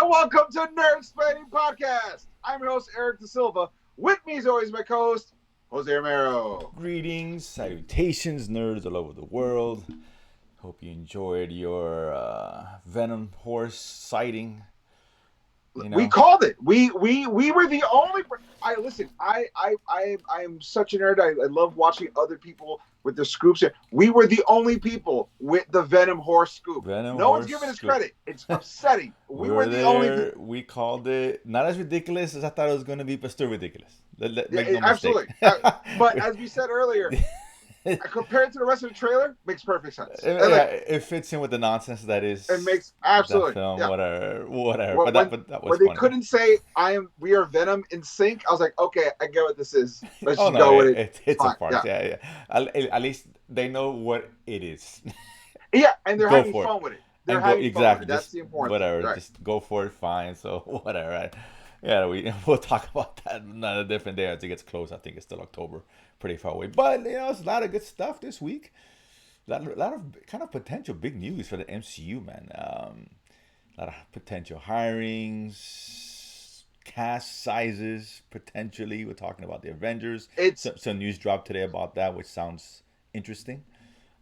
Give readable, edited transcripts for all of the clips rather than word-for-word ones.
and welcome to Nerdsplaining Podcast. I'm your host, Eric Da Silva. With me, as always, my co-host, Jose Romero. Greetings, salutations, nerds all over the world. Hope you enjoyed your Venom horse sighting. We called it. We were the only. I am such a nerd. I love watching other people with the scoops. We were the only people with the Venom horse scoop. No one's giving us credit. It's upsetting. We were the only people. We called it not as ridiculous as I thought it was going to be, but still ridiculous. Make no Absolutely. mistake. But as we said earlier, compared to the rest of the trailer, makes perfect sense. It fits in with the nonsense that is. It makes absolutely that film, yeah. whatever. When, that was when funny. they couldn't say we are Venom in sync, I was like, okay, I get what this is. Let's just no, go with it. It's a farce. Yeah. At least they know what it is. Yeah, and they're having fun with it. They're having fun with it. That's the important whatever. thing. Right. Just go for it. Fine. So whatever. Right? Yeah, we'll talk about that another different day as it gets close. I think it's still October, pretty far away. But it's a lot of good stuff this week. A lot of kind of potential big news for the MCU, man. A lot of potential hirings, cast sizes potentially. We're talking about the Avengers. Some news dropped today about that, which sounds interesting.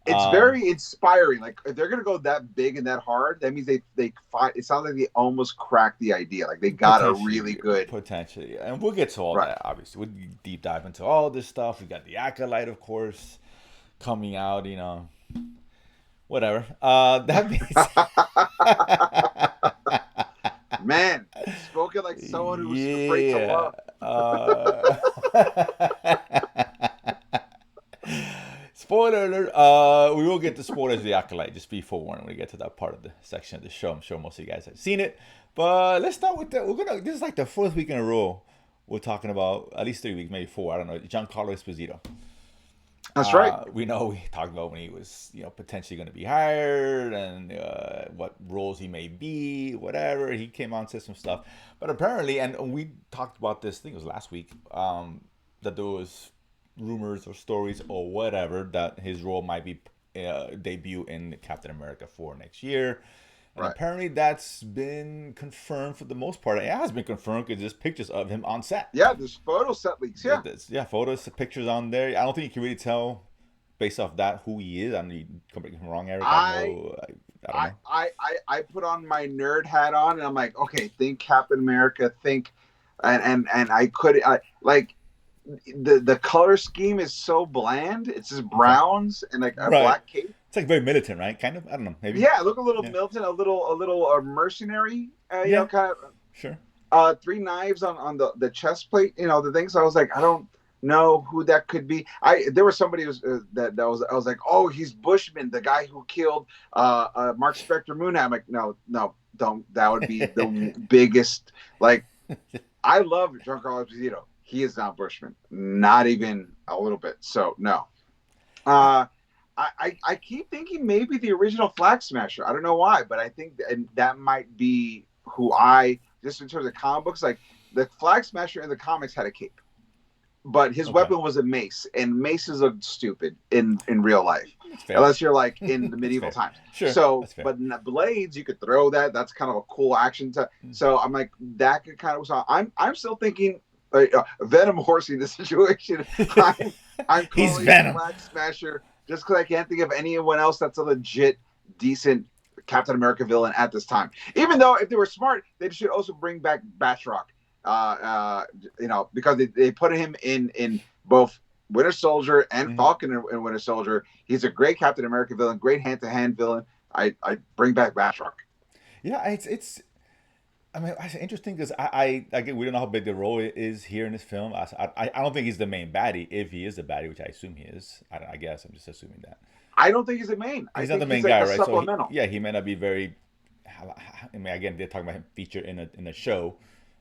It's very inspiring. Like if they're gonna go that big and that hard, that means they find. It sounds like they almost cracked the idea. Like they got a really good potentially, and we'll get to all that. Obviously, we'll deep dive into all this stuff. We got the Acolyte, of course, coming out. Whatever. That means, man, spoken like someone who's afraid to love. Spoiler alert. We will get to spoilers of the Acolyte. Just be forewarned when we get to that part of the section of the show. I'm sure most of you guys have seen it. But let's start with that. This is like the fourth week in a row we're talking about, at least 3 weeks, maybe 4. I don't know. Giancarlo Esposito. That's right. We talked about when he was, potentially going to be hired and what roles he may be, whatever. He came on, said some stuff. But apparently, and we talked about this, I think it was last week, that there was rumors or stories or whatever that his role might be debut in Captain America 4 next year. And apparently that's been confirmed for the most part. It has been confirmed because there's pictures of him on set. Yeah, there's photo set leaks. Yeah, photos, pictures on there. I don't think you can really tell based off that who he is. I mean, correct me if I'm wrong, Eric. I don't know. I put on my nerd hat on and I'm like, okay, think Captain America, and I could like. The color scheme is so bland. It's just browns and like a black cape. It's like very militant, right? Kind of. I don't know. Maybe. Yeah, look a little militant, a little mercenary. Kind of. Sure. 3 knives on the chest plate. The thing. So I was like, I don't know who that could be. There was somebody who's I was like, oh, he's Bushman, the guy who killed Mark Spector Moon. I'm like, no, don't. That would be the biggest. Like, I love Giancarlo Esposito. He is not Bushman, not even a little bit. So no, I keep thinking maybe the original Flag Smasher. I don't know why, but I think that might be who just in terms of comic books, like the Flag Smasher in the comics had a cape, but his weapon was a mace, and maces are stupid in real life unless you're like in the medieval times. Sure. So, but in the blades, you could throw that. That's kind of a cool action. So I'm like, that could kind of. So I'm still thinking. Venom horsing the situation. I'm calling him Flag Smasher just because I can't think of anyone else that's a legit, decent Captain America villain at this time. Even though if they were smart, they should also bring back Batroc. Because they put him in both Winter Soldier and Falcon and Winter Soldier. He's a great Captain America villain, great hand-to-hand villain. I bring back Batroc. Yeah, it's. I mean, it's interesting because we don't know how big the role is here in this film. I don't think he's the main baddie. If he is the baddie, which I assume he is, I guess I'm just assuming that. I don't think he's the main. He's not the main guy, right? So he may not be very. I mean, again, they're talking about him featured in a show.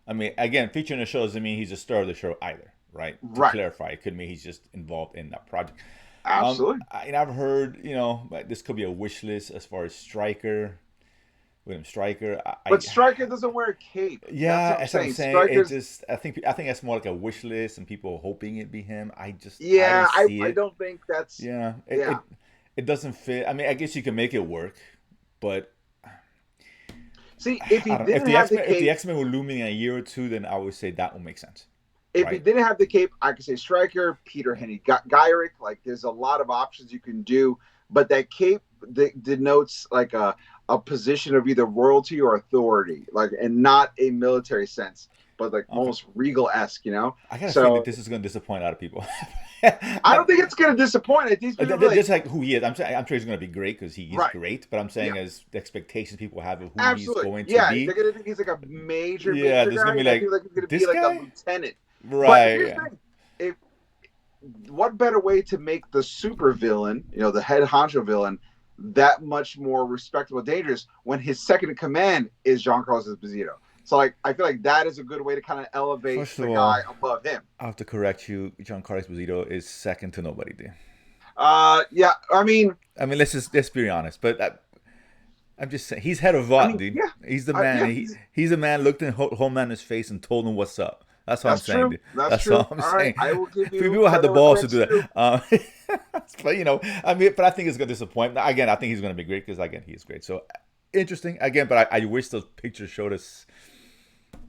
I mean, again, featured in a show doesn't mean he's a star of the show either, right? To clarify, it could mean he's just involved in that project. Absolutely. I've heard, this could be a wish list as far as Stryker. William Stryker. But Stryker doesn't wear a cape. Yeah, that's what I'm saying. It just, I think that's more like a wish list and people hoping it'd be him. I don't think that's. Yeah, it doesn't fit. I mean, I guess you can make it work, but See, if he I don't know. didn't have the If the cape, X Men were looming in a year or two, then I would say that would make sense, if he right? didn't have the cape, I could say Stryker, Peter Henry, Gyrick. Like, there's a lot of options you can do, but that cape denotes like a position of either royalty or authority, like, and not a military sense, but like Okay. almost regal esque, you know. I got a feeling that So this is going to disappoint a lot of people. I don't think it's going to disappoint. I think people be like, Just like who he is. I'm sure he's going to be great because he is right, great. But I'm yeah, saying as the expectations people have of who he's absolutely, going to yeah. They're be. going to think he's like a major, Yeah, major there's going guy, to be and I feel like like he's going to be this like a guy, lieutenant. But right? here's the Yeah. thing: if what better way to make the super villain, the head honcho villain, that much more respectable, dangerous when his second in command is Giancarlo Esposito. So like, I feel like that is a good way to kind of elevate First of the all, guy above him. I have to correct you. Giancarlo Esposito is second to nobody, dude. Yeah, I mean, Let's be honest. But I'm just saying he's head of VOT, dude. yeah, He's the man. yeah, He's the man. Looked in Homelander's face and told him what's up. That's all I'm that's saying, true. dude. That's That's true. all I'm All right, saying. I will give Few you people had the credit where balls to credit's do due. that. But but I think it's gonna disappoint. Again, I think he's gonna be great because again, he's great. So interesting. Again, but I wish those pictures showed us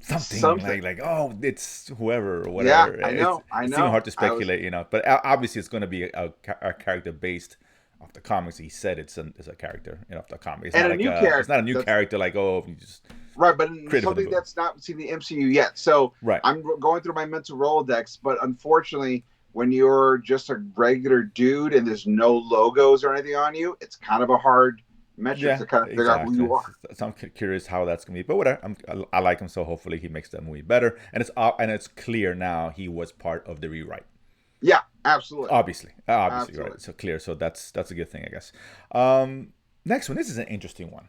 something Something. like oh, it's whoever or Yeah, whatever. I know. It's even hard to I was speculate, But obviously, it's gonna be a character based off the comics. He said it's a character, off the comic. It's and not a like new it's not a new character. character like you just Right, but created from the something book. that's not seen the MCU yet. So Right. I'm going through my mental Rolodex, but unfortunately, when you're just a regular dude and there's no logos or anything on you, it's kind of a hard metric Yeah, to kind of figure out who exactly. you are. So I'm curious how that's gonna be, but whatever. I like him, so hopefully he makes that movie better. And it's clear now he was part of the rewrite. Yeah, absolutely. Obviously, Absolutely. right. So clear. So that's a good thing, I guess. Next one. This is an interesting one.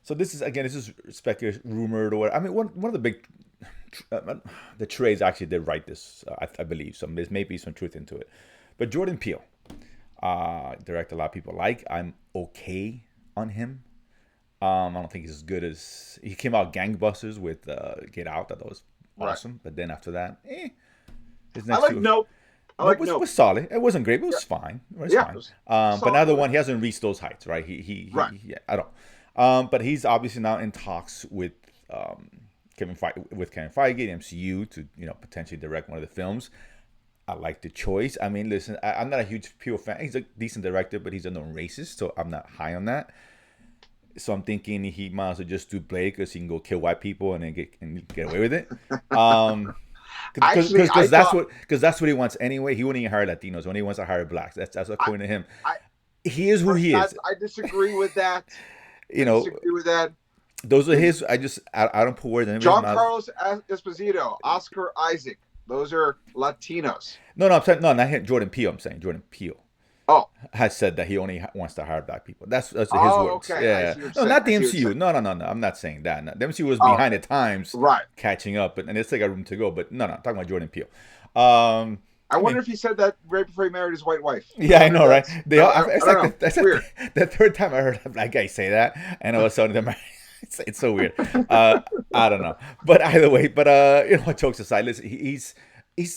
So this is speculated, rumored, or whatever. One of the big the trades actually did write this, I believe. So there may be some truth into it. But Jordan Peele, director a lot of people like. I'm okay on him. I don't think he's as good as he came out gangbusters with Get Out. That was Right. awesome. But then after that, his I next like two. Nope. I like Nope. Was solid. It wasn't great, but it was Yeah, fine. It was yeah. fine. It was But now the solid. one he hasn't reached those heights, right? Right. Yeah, I don't. But he's obviously now in talks with Kevin Feige, the MCU, to potentially direct one of the films. I like the choice. Listen, I'm not a huge Peele fan. He's a decent director, but he's a known racist, so I'm not high on that. So I'm thinking he might as well just do Blade because he can go kill white people and then get away with it. Actually, I thought Because that's what he wants anyway. He wouldn't even hire Latinos. When he wants to hire blacks, that's according to him. I He is who he is. I disagree with that. You I know, disagree with that. those are his. I don't put words in his John mouth. Carlos Esposito, Oscar Isaac. Those are Latinos. No, I'm saying no, not him. Jordan Peele. I'm saying Jordan Peele Oh, has said that he only wants to hire black people. That's his oh, words. okay. I Yeah, see what you're no, saying. not the I see what you're MCU. saying. No. I'm not saying that. No. The MCU was Oh, behind okay. the times, Right. catching up, and it's like a room to go. But no, I'm talking about Jordan Peele. I wonder if he said that right before he married his white wife. Yeah, I know, right? I don't know. That's Weird. like the third time I heard a black guy say that, and all of a sudden, it's so weird. I don't know, but either way, jokes aside, listen, he's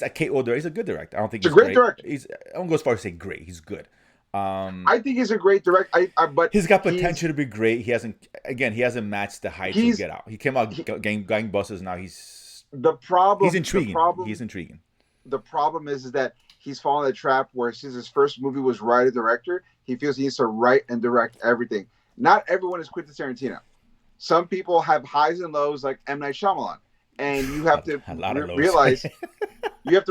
a KO director. He's a good director. I don't think He's he's a great great. director. I don't go as far as say great. He's good. I think he's a great director. But He's got potential to be great. He hasn't matched the heights of Get Out. He came out gangbusters. Now he's intriguing. He's intriguing. The problem is that he's fallen in the trap where since his first movie was writer director, he feels he needs to write and direct everything. Not everyone is Quentin Tarantino. Some people have highs and lows like M. Night Shyamalan. And you have to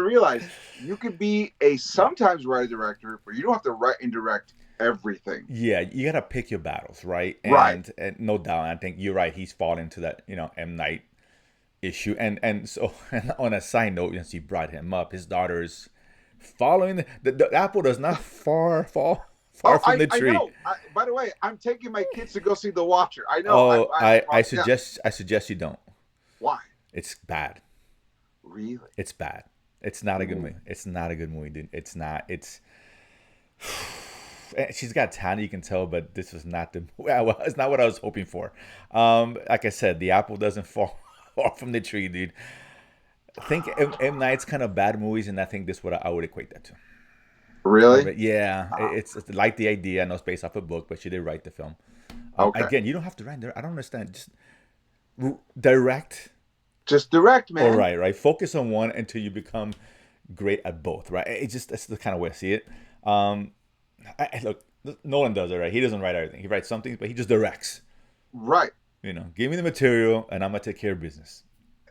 realize you could be a sometimes writer director, but you don't have to write and direct everything. Yeah, you gotta pick your battles, right? Right. And no doubt, I think you're right. He's fallen into that, M. Night issue. And so, and on a side note, since you brought him up, his daughter's following the apple does not fall far from the tree. I know. By the way, I'm taking my kids to go see The Watcher. I know. Oh, I suggest you don't. Why? It's bad. Really? It's bad. It's not a good movie. It's not a good movie, dude. It's not. It's. She's got talent, you can tell, but this was not the. Well, it's not what I was hoping for. Like I said, the apple doesn't fall far from the tree, dude. I think M. Night's kind of bad movies, and I think this is what I would equate that to. Really? Yeah, it's like the idea. I know it's based off a book, but she did write the film. Okay. Again, you don't have to write there. I don't understand. Just Direct. Just direct, All man. right, right. Focus on one until you become great at both, right? It's just that's the kind of way I see it. Um, look, Nolan does it, right? He doesn't write everything. He writes some things, but he just directs. Right. Give me the material, and I'm gonna take care of business.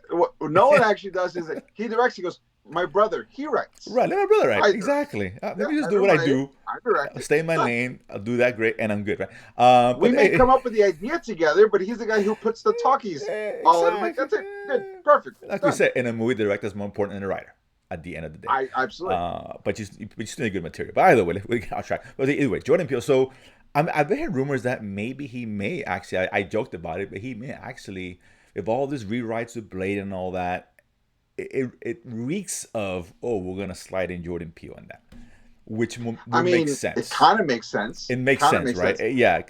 What Nolan actually does is that he directs. He goes, my brother, he writes. Right, let my brother write. I direct. Exactly. Let Yeah, me just I do don't what I write it. do. I direct it. Stay in my lane. I'll do that great, and I'm good, right? We But may come up with the idea together, but he's the guy who puts the talkies all in. I'm like, exactly. that's it. Good. Perfect. Like we Done. said, in a movie, the director is more important than the writer at the end of the day. I absolutely. But you still need good material. But either way, we get off track. But either way, Jordan Peele. So I've heard rumors that maybe he may actually. I joked about it, but he may actually, if all this rewrites with Blade and all that, it reeks of, oh, we're gonna slide in Jordan Peele in that, which will make it sense. kind of makes sense. It makes sense, right? Yeah.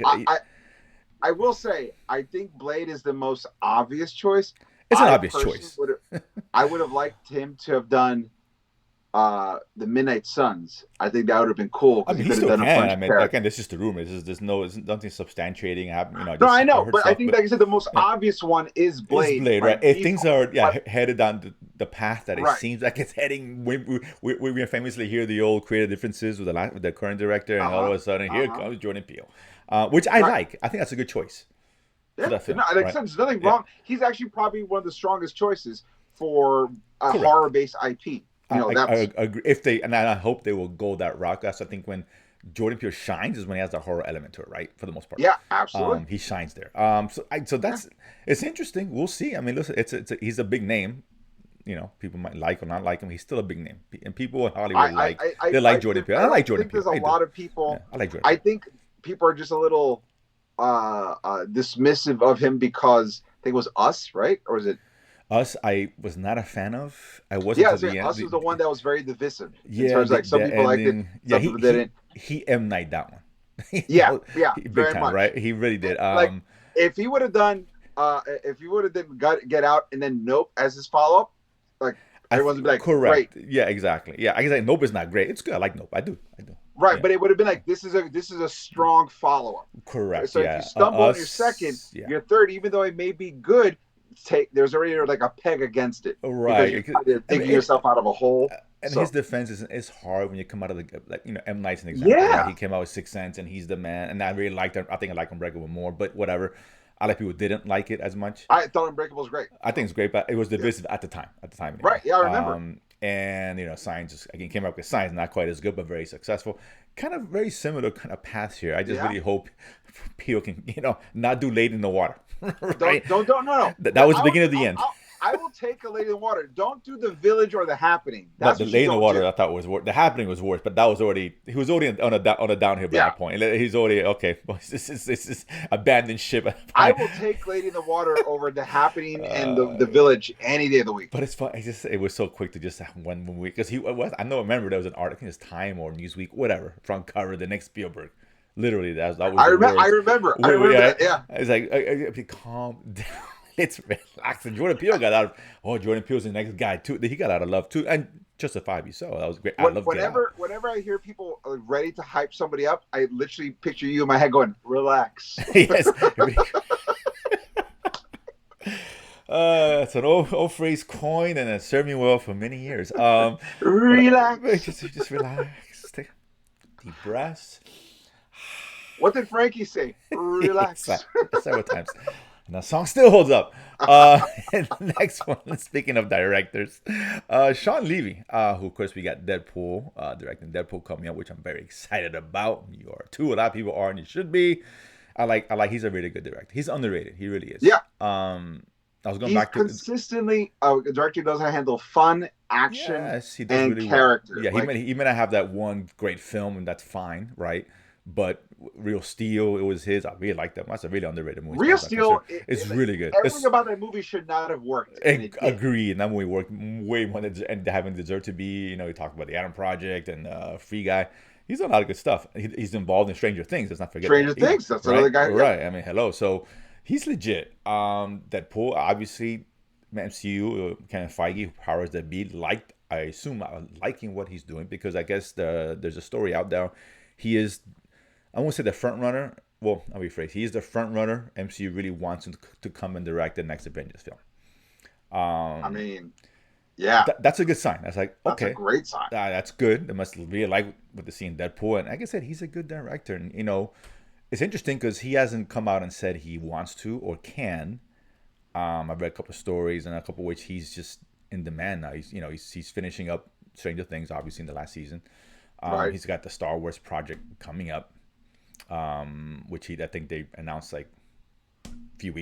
I will say, I think Blade is the most obvious choice. It's an obvious choice. I would have liked him to have done the Midnight Suns. I think that would have been cool. I mean, he still can. I mean, again, this is just a rumor. There's nothing substantiating. No, I know, but I think, like I said, the most obvious one is Blade. It's Blade, right? If things are headed down the path that it seems like it's heading, we famously hear the old creative differences with the current director, and all of a sudden here comes Jordan Peele, which I like. I think that's a good choice. Yeah, like I said, there's nothing wrong. He's actually probably one of the strongest choices for a horror-based IP. I agree. If they, and I hope they will go that route. That's, I think, when Jordan Peele shines is when he has the horror element to it, right? For the most part. Yeah, absolutely. He shines there. So that's it's interesting. We'll see. I mean, listen, he's a big name. People might like or not like him. He's still a big name, and people in Hollywood like Jordan Peele. I like Jordan Peele. There's a lot of people. Yeah, I like Jordan. I think people are just a little dismissive of him because I think it was Us, right? Or was it? Us, I was not a fan of. I wasn't. Us was the one that was very divisive. Yeah, in terms of, like, some people liked it, some people didn't. He M Night that one. Yeah, big time, much. Right? He really did. Like, if he would have done, Get Out and then Nope as his follow up, like everyone's be like, correct. Great. Yeah, exactly. Yeah, I guess like, Nope is not great. It's good. I like Nope. I do. Right, but it would have been like, this is a strong follow up. Correct. So if you stumble on your second, your third, even though it may be good, there's already like a peg against it, right? You're digging yourself out of a hole. And his defense is hard when you come out of the M Night's an example. Yeah, right? He came out with Sixth Sense, and he's the man. And I really liked him. I think I like Unbreakable more, but whatever. A lot of people didn't like it as much. I thought Unbreakable was great. I think it's great, but it was divisive at the time. Anyway. Right? Yeah, I remember. And Signs just again came up with Signs, not quite as good, but very successful. Kind of very similar kind of paths here. I just really hope Peele can not do Lady in the Water. Right? Don't no. That was the beginning of the end. I will take a Lady in the Water. Don't do The Village or The Happening. That's the Lady in the Water. I thought was worse. The Happening was worse, but that was already he was already on a downhill by that point. He's already okay. This is abandoned ship. I will take Lady in the Water over The Happening and the Village any day of the week. But it's fun. It was so quick to just have one week because I remember there was an article, I think it's Time or Newsweek, whatever, front cover the next Spielberg. Literally, that was. I remember that. Yeah, it's like calm down. It's relaxing. Jordan Peele got out of. Oh, Jordan Peele's the next guy too. He got out of love too, and justifiably so. That was great. Whenever I hear people ready to hype somebody up, I literally picture you in my head going, "Relax." Yes. It's an old phrase coined and it served me well for many years. Relax. Just relax. Take deep breaths. What did Frankie say? Relax. Several times. And that song still holds up. And the next one, speaking of directors, Shawn Levy, who of course we got Deadpool, directing Deadpool coming up, which I'm very excited about. You are too. A lot of people are, and you should be. I like. He's a really good director. He's underrated. He really is. Yeah. I was going back to consistently a director does handle fun, action, and really character. Well. Yeah, he may not have that one great film, and that's fine, right? But Real Steel, it was his. I really like that. That's a really underrated movie. Real Steel, it's really good. Everything about that movie should not have worked. Agreed. And that movie worked way more than having deserved to be. He talked about the Adam Project and Free Guy. He's done a lot of good stuff. He's involved in Stranger Things. Let's not forget Stranger Things. That's another guy. Right. I mean, hello. So he's legit. Deadpool, obviously, MCU, Kevin Feige, who powers that be, I assume, liking what he's doing because I guess there's a story out there. He is, I won't say the front runner, well, I'll rephrase. He's the front runner. MCU really wants him to come and direct the next Avengers film. I Um, mean, yeah, that's a good sign. That's like, that's a okay, great sign. that's good. They must really like what they see in Deadpool. And like I said, he's a good director. And it's interesting because he hasn't come out and said he wants to or can. I've read a couple of stories and a couple of which he's just in demand now. He's finishing up Stranger Things, obviously in the last season. Right. He's got the Star Wars project coming up, which I think they announced like a few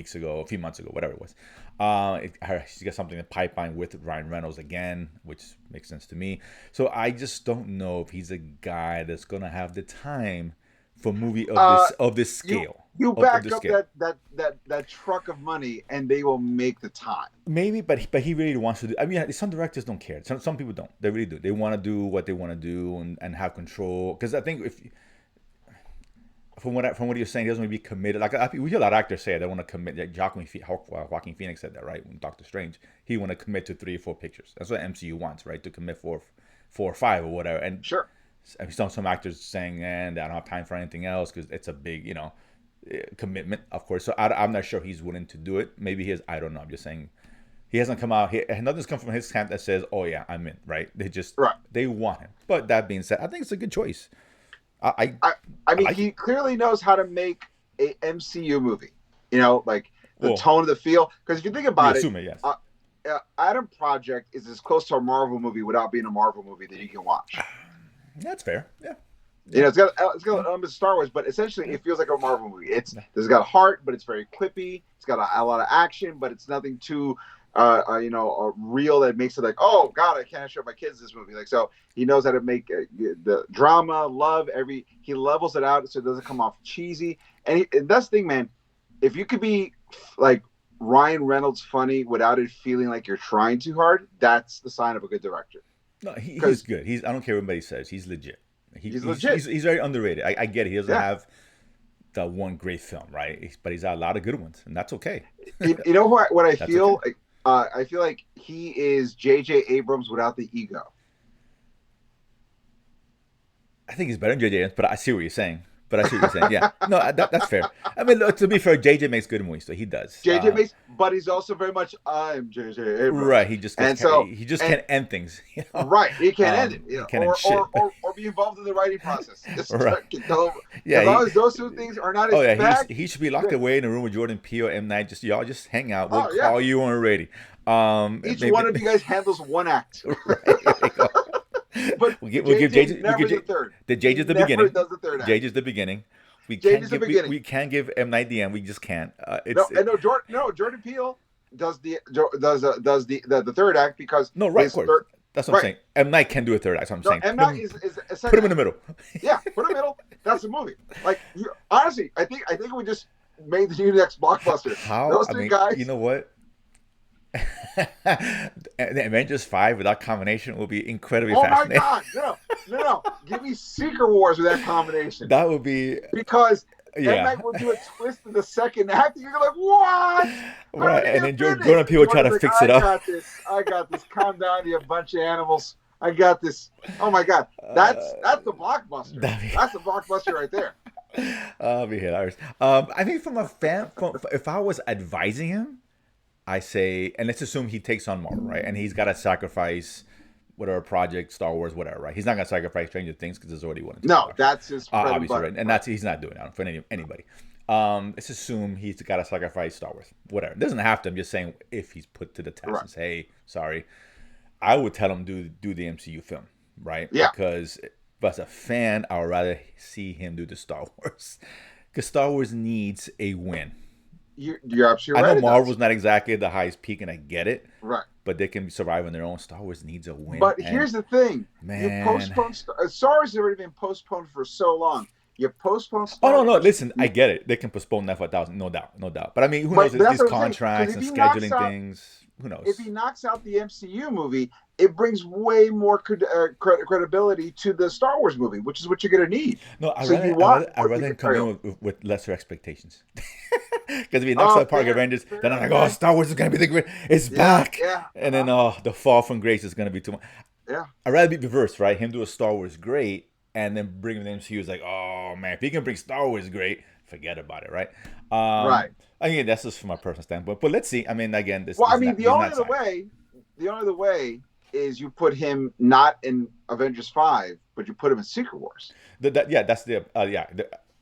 months ago, whatever it was. He's got something in the pipeline with Ryan Reynolds again, which makes sense to me. So I just don't know if he's a guy that's gonna have the time for a movie of this scale. You Of back this up scale. that truck of money, and they will make the time. Maybe, but he really wants to do. I mean, some directors don't care. Some people don't. They really do. They want to do what they want to do and have control. Because I think if from what you're saying, he doesn't want to be committed. Like we hear a lot of actors say they want to commit. Like Joaquin Phoenix said that, right? When Doctor Strange, he want to commit to 3 or 4 pictures. That's what MCU wants, right? To commit 4 or 5 or whatever. And Sure. I saw some actors saying, "And I don't have time for anything else because it's a big, commitment." Of course, so I'm not sure he's willing to do it. Maybe he is. I don't know. I'm just saying he hasn't come out. Nothing's come from his camp that says, "Oh yeah, I'm in." Right? Right. They want him. But that being said, I think it's a good choice. I mean, like he it. clearly knows how to make a MCU movie. Like the Well, tone of the feel. Because if you think we about assume it, yes. Adam Project is as close to a Marvel movie without being a Marvel movie that you can watch. That's fair. Yeah. It's got elements of Star Wars, but essentially it feels like a Marvel movie. It's got heart, but it's very clippy. It's got a lot of action, but it's nothing too real that makes it like, oh God, I can't show my kids this movie. Like, so he knows how to make the drama, love, he levels it out so it doesn't come off cheesy. And that's the thing, man. If you could be like Ryan Reynolds funny without it feeling like you're trying too hard, that's the sign of a good director. No, he's good. I don't care what anybody says. He's legit. He's legit. He's very underrated. I get it. He doesn't Yeah. have the one great film, right? But he's got a lot of good ones, and that's okay. You know what I That's feel? okay. I feel like he is J.J. Abrams without the ego. I think he's better than JJ, but I see what you're saying. Yeah, no, that's fair. I mean, look, to be fair, JJ makes good movies, so he does. J.J. makes, but he's also very much I'm J.J. Abrams. Right. He just can't end things. Right, he can't end it. He can't end shit. Or be involved in the writing process. Right. Yeah, as long as those 2 things are not his bag, he should be locked away in a room with Jordan Peele, M Night. Y'all just hang out. We'll yeah. call you on ready. Each one of you guys handles one act. Right. But we'll give JJ the third. The JJ's the Never beginning. does the third act. JJ's the beginning. We can't give M Night the end. We just can't. Jordan Peele does the third act because no, right, of course. That's what I'm saying. M Night can do a third act. That's what I'm saying. M Night is a put him in the middle. Yeah, put him in the middle. That's the movie. Like honestly, I think we just made the new next blockbuster. Those 3 guys. You know what? The Avengers 5 with that combination will be incredibly fascinating. Oh my God! No! Give me Secret Wars with that combination. That would be because M Night will do a twist in the second act. And you're like, what? Right, and then Jordan Peele try to fix it up. I got this. Calm down, you bunch of animals. I got this. Oh my God, that's the blockbuster. That's the blockbuster right there. That'll be hilarious. I think from a fan, if I was advising him, I say, and let's assume he takes on Marvel, right? And he's got to sacrifice whatever project, Star Wars, whatever, right? He's not going to sacrifice Stranger Things because there's already one. No, that's his obviously, right? And he's not doing that for anybody. Let's assume he's got to sacrifice Star Wars, whatever. It doesn't have to. I'm just saying if he's put to the test and say, hey, sorry, I would tell him do the MCU film, right? Yeah. Because as a fan, I would rather see him do the Star Wars because Star Wars needs a win. You're absolutely right. I know Marvel's not exactly the highest peak, and I get it. Right. But they can survive on their own. Star Wars needs a win. But here's the thing. Man. You postpone Star Wars has already been postponed for so long. You postpone Star Wars. No. Listen, I get it. They can postpone that for 1,000. No doubt. But I mean, who knows? These contracts and scheduling things. Who knows? If he knocks out the MCU movie, it brings way more credibility to the Star Wars movie, which is what you're going to need. No, I'd rather him come in with lesser expectations. Because if he knocks out Park Avengers, then I'm like, oh, Star Wars is going to be the great. It's back. Yeah. And then the fall from grace is going to be too much. Yeah. I'd rather be reversed, right? Him do a Star Wars great and then bring him to the MCU is like, oh, man, if he can bring Star Wars great, forget about it, right? Right. I mean, that's just from my personal standpoint. But let's see. I mean, again, Well, I this mean, not, he's not signed. the only other way is you put him not in Avengers 5, but you put him in Secret Wars. Yeah, that's the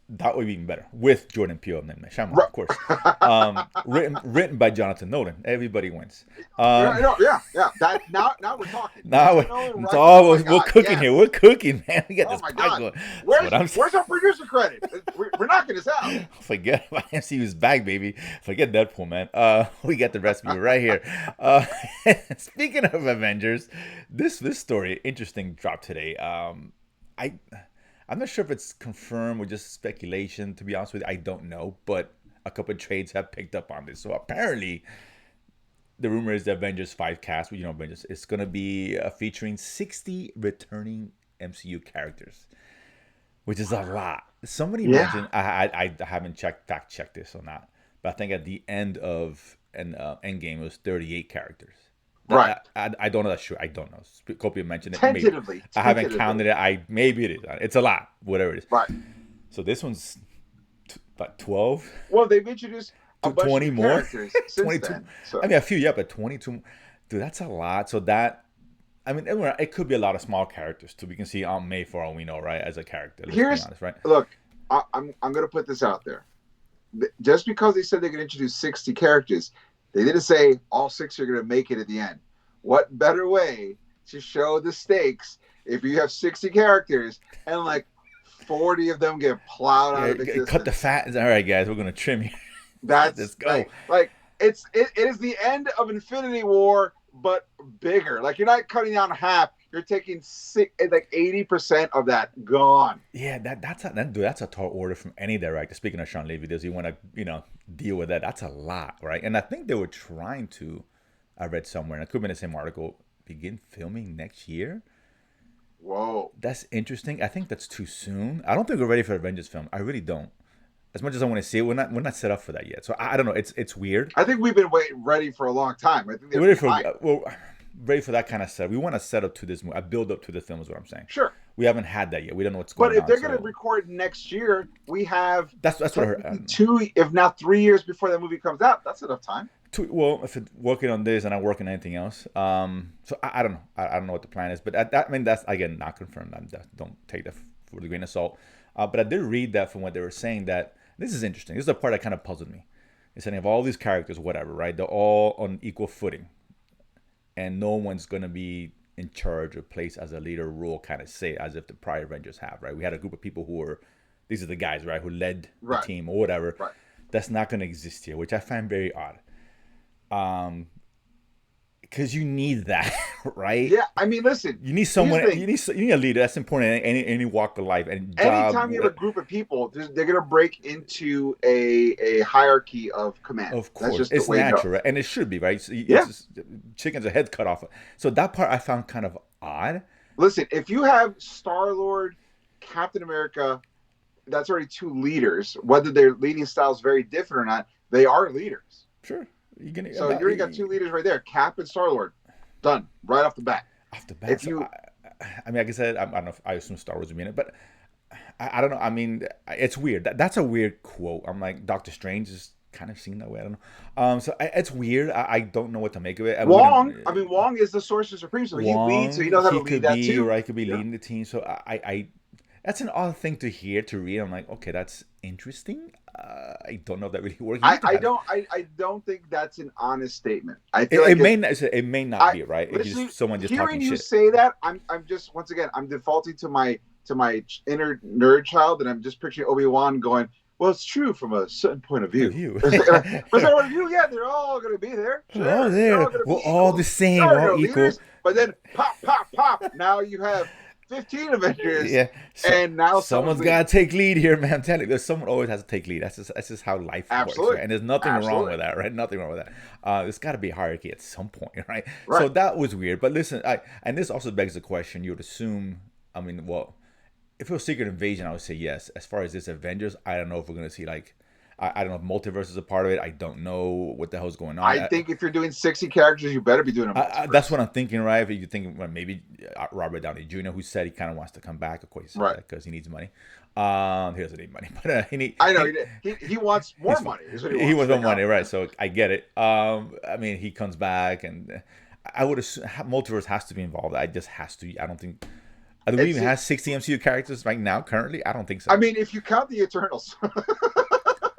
that would be even better with Jordan Peele and Shyamalan, Right. of course. Written by Jonathan Nolan. Everybody wins. Yeah. That now we're talking. Now Nolan, it's right? all Oh my we're God, cooking here. yes. We're cooking, man. We got Oh this my pot God. going. That's what I'm saying. Where's our producer credit? We're knocking this out. Forget about MCU's back, baby. Forget Deadpool, man. We got the recipe right here. Speaking of Avengers, this story, interesting, dropped today. I'm not sure if it's confirmed or just speculation. To be honest with you, I don't know. But a couple of trades have picked up on this. So apparently, the rumor is the Avengers 5 cast, you know, Avengers, is going to be featuring 60 returning MCU characters, which is a lot. Somebody mentioned, I haven't fact checked this or not, but I think at the end of an Endgame, it was 38 characters. Right. I don't know. That's true. I don't know. Copia mentioned it. Tentatively. I haven't counted it. Maybe it is. It's a lot. Whatever it is. Right. So this one's about 12. Well, they've introduced a bunch 20 of more. characters since 22. then. So. I mean, a few, yeah, but 22. Dude, that's a lot. So that, I mean, it could be a lot of small characters too. We can see Aunt May for all we know, right? As a character. Let's be honest, right? Look, I'm going to put this out there. Just because they said they could introduce 60 characters, they didn't say all 60 are going to make it at the end. What better way to show the stakes if you have 60 characters and like 40 of them get plowed out of existence? Cut the fat. All right, guys, we're going to trim you. Let's go. Like it is the end of Infinity War, but bigger. Like you're not cutting down half. You're taking 80% of that gone. Yeah, that's a tall order from any director. Speaking of Shawn Levy, does he want to deal with that? That's a lot, right? And I think they were trying to. I read somewhere, and it could have been the same article. Begin filming next year. Whoa, that's interesting. I think that's too soon. I don't think we're ready for Avengers film. I really don't. As much as I want to see it, we're not set up for that yet. So I don't know. It's weird. I think we've been ready for a long time. I think we're ready for that kind of stuff. We want to set up to this movie. I build up to the film is what I'm saying. Sure. We haven't had that yet. We don't know what's going on. But if they're going to record next year, we have that's what I heard. 2, if not 3 years before that movie comes out. That's enough time. Well, if it's working on this and I'm working on anything else, so I don't know. I don't know what the plan is. But I mean, that's again not confirmed. Don't take that for the grain of salt. But I did read that from what they were saying that this is interesting. This is the part that kind of puzzled me. They said of all these characters, whatever, right? They're all on equal footing, and no one's gonna be in charge or placed as a leader role, kind of say as if the prior Avengers have, right? We had a group of people who were, these are the guys, right, who led the team or whatever. Right. That's not gonna exist here, which I find very odd. Because you need that, right? Yeah, I mean, listen. You need someone. You need a leader. That's important in any walk of life. And anytime you have a group of people, they're gonna break into a hierarchy of command. Of course, that's just it's natural, right? And it should be, right? So chickens are head cut off. So that part I found kind of odd. Listen, if you have Star-Lord, Captain America, that's already 2 leaders. Whether their leading style is very different or not, they are leaders. Sure. So you already got 2 leaders right there, Cap and Star-Lord, done right off the bat. If you, I mean, like I said, I don't know if I assume Star Wars would be in it, but I don't know. I mean, it's weird. That's a weird quote. I'm like, Doctor Strange is kind of seen that way. I don't know. So it's weird. I don't know what to make of it. Wong is the Sorcerer Supreme, so he leads, so he knows how to lead that too. Right, could be leading the team. So I that's an odd thing to hear, to read. I'm like, okay, that's interesting. I don't know if that really works. I don't think that's an honest statement. I feel it may not be right. Someone just hearing talking you shit. say that, I'm just once again I'm defaulting to my inner nerd child, and I'm just picturing Obi-Wan going, well, it's true from a certain point of view. From a point of view, yeah, they're all going to be there. Sure, they're all there. We're all the same. We're all equal. But then pop. Now you have 15 Avengers. Yeah. And now someone's got to take lead here, man. I'm telling you, someone always has to take lead. That's just how life works. Right? And there's nothing wrong with that, right? Nothing wrong with that. There's got to be a hierarchy at some point, right? So that was weird. But listen, and this also begs the question. You would assume, I mean, well, if it was Secret Invasion, I would say yes. As far as this Avengers, I don't know if we're going to see I don't know if multiverse is a part of it. I don't know what the hell's going on. I think if you're doing 60 characters, you better be doing a multiverse. That's what I'm thinking, right? If you think well, maybe Robert Downey Jr., who said he kind of wants to come back, of course, he said Right. that because he needs money. He doesn't need money, but I know he wants more money. Is what he wants more right money, now. right? So I get it. I mean, he comes back, and I would assume multiverse has to be involved. I just has to. I don't think. Do we even have 60 MCU characters right now? Currently, I don't think so. I mean, if you count the Eternals.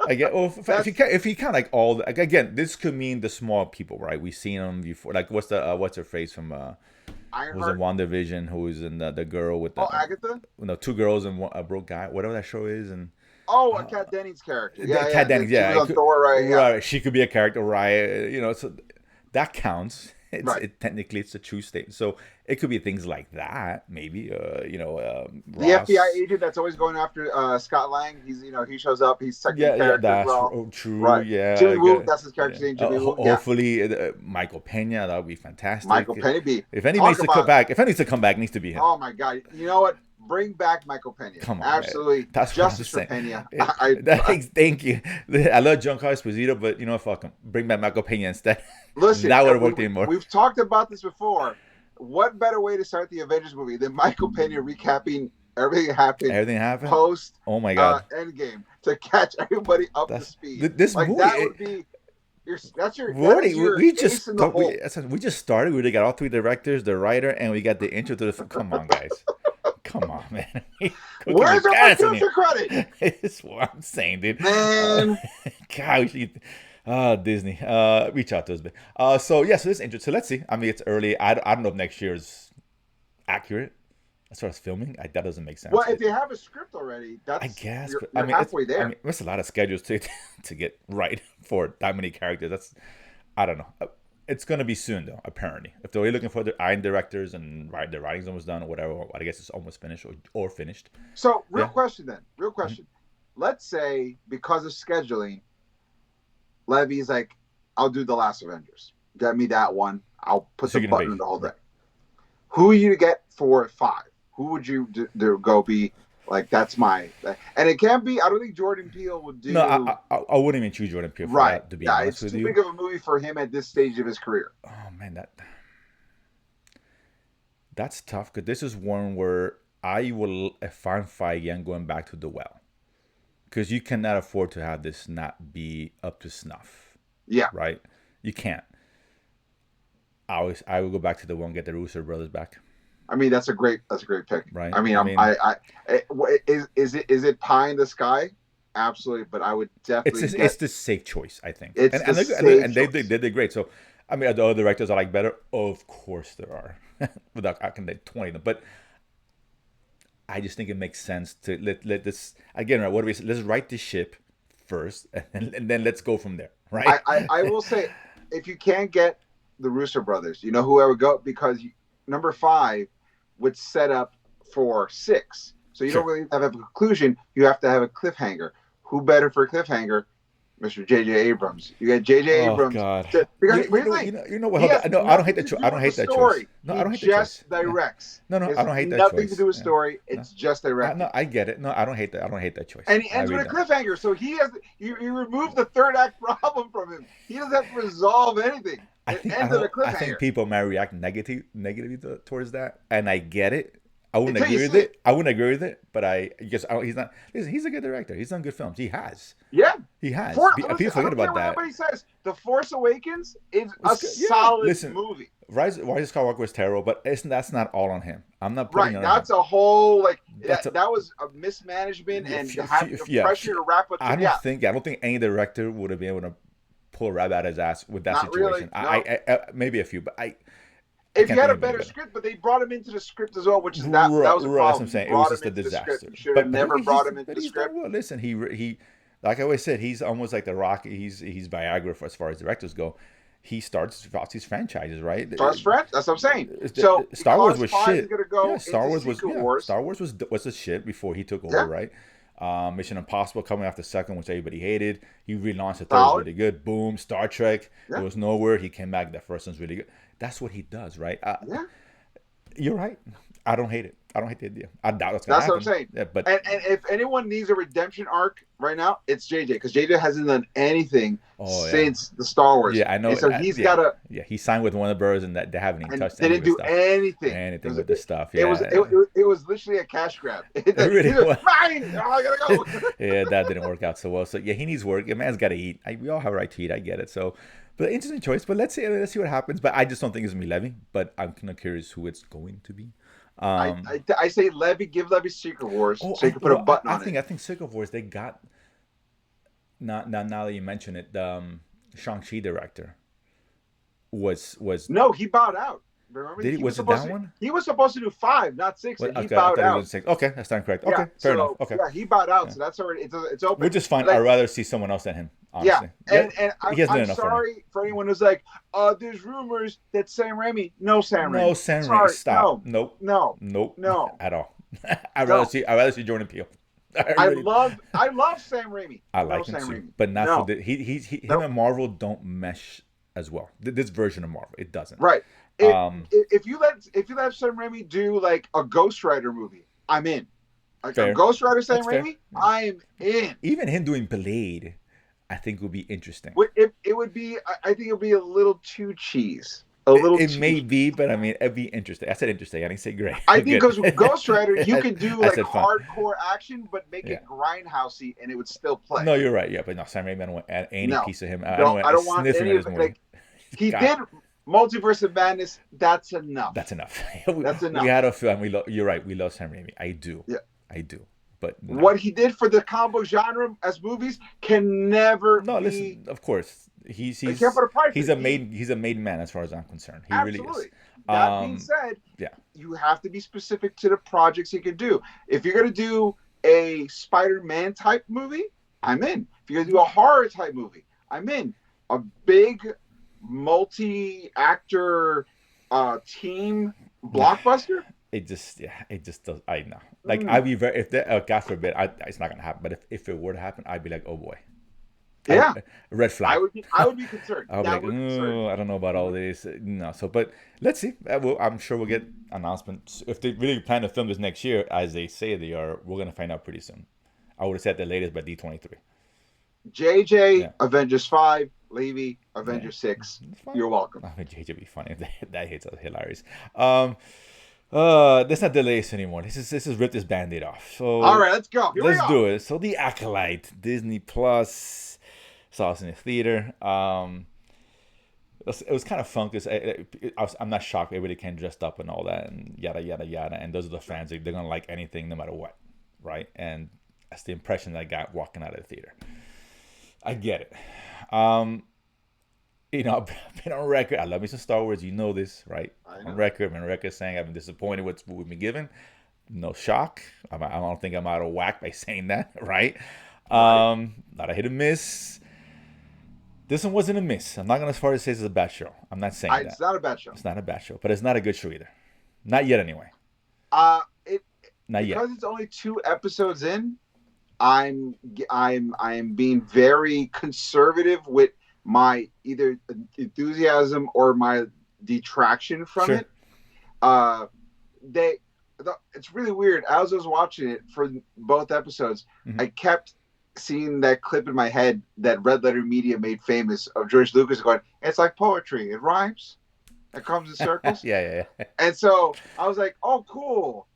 I get. Well, if you count like all the, again, this could mean the small people, right? We've seen them before. Like what's her face from who's in WandaVision? Who's in the girl with the Agatha? No, two girls and a broke guy, whatever that show is, and Kat Dennings' character. Yeah, Kat Dennings. Yeah, she was on Thor, right? Yeah. Right. She could be a character, right? You know, so that counts. Technically, it's a true statement. So it could be things like that, maybe. The FBI agent that's always going after Scott Lang. He shows up. He's second character that's as well. True. Right. Yeah, Jimmy Woo. That's his character's name. Jimmy Woo. Hopefully, Michael Pena. That would be fantastic. Michael Pena. If any needs to come back, it needs to be him. Oh my God! You know what? Bring back Michael Pena. Come on, absolutely. Man. That's justice for Pena. Thank you. I love Giancarlo Esposito, but you know, fuck him. Bring back Michael Pena instead. Listen, that would have worked anymore. We've talked about this before. What better way to start the Avengers movie than Michael Pena recapping everything happened post oh my God Endgame to catch everybody up to speed. This movie, that would be we just started. We got all three directors, the writer, and we got the intro to the film. Come on, guys. Come on, man. Where's our producer credit? That's what I'm saying, dude. Man. God, Disney. Reach out to us. So this is interesting. So let's see. I mean, it's early. I don't know if next year is accurate as far as filming. That doesn't make sense. Well, if they have a script already, that's, I guess. You're halfway there. I mean, there's a lot of schedules to get right for that many characters. I don't know. It's going to be soon, though, apparently. If they're really looking for the iron directors and the writing's almost done or whatever, I guess it's almost finished or finished. So, real question. Mm-hmm. Let's say, because of scheduling, Levy's like, I'll do The Last Avengers. Get me that one. I'll put the button in the whole thing. Who are you to get for 5? Who would you go be? Like, that's my... And it can't be... I don't think Jordan Peele would do... No, I wouldn't even choose Jordan Peele for that, to be honest with you. It's too big of a movie for him at this stage of his career. Oh, man, that's tough, because this is one where I will... If I'm Feige, I'm going back to the well. Because you cannot afford to have this not be up to snuff. Yeah. Right? You can't. I will go back to the one, get the Russo brothers back. I mean, that's a great pick. Right. I mean, is it pie in the sky? Absolutely, but I would definitely. It's the safe choice, I think. They did great. So, I mean, are the other directors I like better? Of course there are. Without I can name 20 of them, but I just think it makes sense to let this again. Right, let's right this ship first, and then let's go from there. Right. I will say, if you can't get the Russo brothers, you know who I would go, because number 5 would set up for 6. So you don't really have a conclusion. You have to have a cliffhanger. Who better for a cliffhanger? Mr. J.J. Abrams. You got J.J. Abrams. Oh, God. You know what? No, I don't hate that choice. I don't hate that choice. No, I don't hate that choice. Just directs. No, I don't hate that choice. Nothing to do with story. It's just directing. No, I get it. No, I don't hate that. I don't hate that choice. And he ends with a cliffhanger. So he has you remove the third act problem from him. He doesn't have to resolve anything. I think people might react negatively towards that, and I get it. I wouldn't agree with it. But he's not. Listen, he's a good director. He's done good films. He has. Yeah, he has. People forget about that. Everybody says The Force Awakens is a solid movie. Rise of Skywalker was terrible, but that's not all on him. I'm not putting it on that's him. A whole that was a mismanagement and having the pressure to wrap it. I don't think any director would have been able to pull a rabbit out of his ass with that situation. Really, no. I maybe a few, but if you had a better script, but they brought him into the script as well, which is that was a problem. That's what I'm saying. It was just a disaster. You should have never brought him into the script. Well, listen, he like I always said, he's almost like the Rock. He's Viagra as far as directors go. He starts these franchises, right? That's what I'm saying. So Star Wars was shit. Star Wars was a shit before he took over, right? Mission Impossible coming after second, which everybody hated. He relaunched the third, was really good. Boom, Star Trek. It was nowhere. He came back. That first one's really good. That's what he does, right? You're right. I don't hate it. I don't hate the idea. I doubt it's gonna That's what I'm happen. saying. Yeah, but And if anyone needs a redemption arc right now, it's JJ, because JJ hasn't done anything oh yeah, since the Star Wars, yeah, I know. and so he's Yeah, got to, yeah. He signed with Warner Bros. And that they haven't even and touched any of didn't his do stuff, anything. anything with the stuff. It was Yeah, yeah. it was literally a cash grab. It really He was, was. mine. Oh, I gotta go. Yeah, that didn't work out so well. So yeah, he needs work. A man's got to eat. We all have a right to eat. I get it. So, but interesting choice. But let's see what happens. But I just don't think it's gonna be Levy. But I'm kind of curious who it's going to be. I say Levy, give Levy Secret Wars Oh, so you can put a button I on think it. I think Secret Wars they got now that you mention it, the Shang-Chi director was No, he bowed out. Remember, did he he was was it supposed that to. one? He was supposed to do 5, not 6, What, and he okay, I bowed thought he out. was six. Okay, that's not correct. Yeah, Okay, fair enough. so Okay, yeah, he bowed out. yeah. So that's already it's open. Which is fine. I'd Like, rather see someone else than him, yeah, honestly. Yeah, and he hasn't done I'm enough for me. sorry for anyone who's like, there's rumors that Sam Raimi. No, Sam No, Raimi. Sam Raimi, Sorry, stop. Nope, no, nope, no, at all. no. I'd rather see Jordan Peele. I really, I love Sam Raimi. I No, like him Sam too, Raimi. but not for No, the him no. and Marvel don't mesh as well. This version of Marvel, it doesn't. Right. Um, If you let Sam Raimi do like a Ghost Rider movie, I'm in. Like a Fair. Ghost Rider Sam That's fair. Raimi, I'm in. Even him doing Blade, I think would be interesting. It would be. I think it would be a little too cheese. A little It too. may be, but I mean, it'd be interesting. I said interesting. I didn't say great. I think Good. because Ghost Rider, you could do I like said fun. hardcore action, but make Yeah. it grindhousey, and it would still play. No, you're right. Yeah, but no, Sam Raimi, I don't want any No, piece of him. I a don't want sniffing any at of his it. movie. Like he God, did Multiverse of Madness. That's enough. that's enough. That's enough. We had a film. You're right. We love Sam Raimi. I do. Yeah. I do. But no. What he did for the comic book genre as movies can never No, be. listen. Of course, They can't put a price. he's a made man as far as I'm concerned. He really Absolutely. is. That being said, Yeah. you have to be specific to the projects he can do. If you're gonna do a Spider-Man type movie, I'm in. If you're gonna do a horror type movie, I'm in. A big multi-actor team blockbuster. It just does. I know. Like I'd be very if that God forbid, it's not gonna happen. But if it were to happen, I'd be like, oh boy, Yeah, red flag. I would be concerned. I'll be like, I don't know about all this. No, so but let's see. I'm sure we'll get announcements if they really plan to film this next year, as they say they are. We're gonna find out pretty soon. I would have said the latest by D23. JJ, Yeah. Avengers 5, Levy, Avengers 6. You're welcome. I mean, JJ would be funny. That hits us hilarious. Let's not delay this anymore. This is rip this band-aid off. So All right, let's go. Here we let's go. do it. So the Acolyte, Disney Plus, saw us in the theater. It was kind of fun because I'm not shocked everybody came dressed up and all that and yada yada yada. And those are the fans. They're gonna like anything no matter what, right? And that's the impression that I got walking out of the theater. I get it. I've been on record. I love me some Star Wars. You know this, right? On record, I'm on record saying I've been disappointed with what we've been given. No shock. I don't think I'm out of whack by saying that, right? Not a hit or miss. This one wasn't a miss. I'm not going as far as say it's a bad show. I'm not saying that. It's not a bad show. It's not a bad show, but it's not a good show either. Not yet, anyway. Not yet. Because it's only 2 episodes in. I'm being very conservative with my either enthusiasm or my detraction from it. It's really weird. As I was watching it for both episodes, I kept seeing that clip in my head that Red Letter Media made famous of George Lucas going, "It's like poetry. It rhymes. It comes in circles." Yeah. And so I was like, "Oh, cool.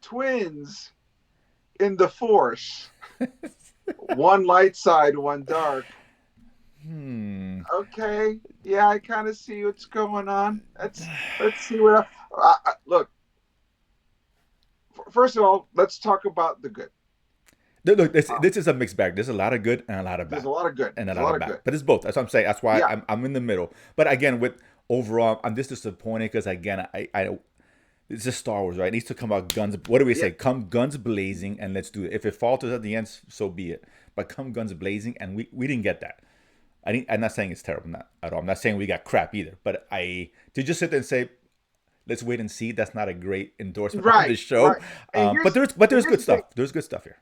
Twins in the Force. One light side, one dark." Okay. Yeah, I kind of see what's going on. Let's see what. Look. First of all, let's talk about the good. Look, this is a mixed bag. There's a lot of good and a lot of bad. There's a lot of good and a lot of bad. But it's both. That's what I'm saying. That's why I'm in the middle. But again, with overall, I'm just disappointed because again, I it's just Star Wars, right? It needs to come out guns. What do we say? Come guns blazing, and let's do it. If it falters at the end, so be it. But come guns blazing, and we didn't get that. I'm not saying it's terrible, not at all. I'm not saying we got crap either. But to just sit there and say, let's wait and see, that's not a great endorsement of the show. Right. But there's good stuff. There's good stuff here.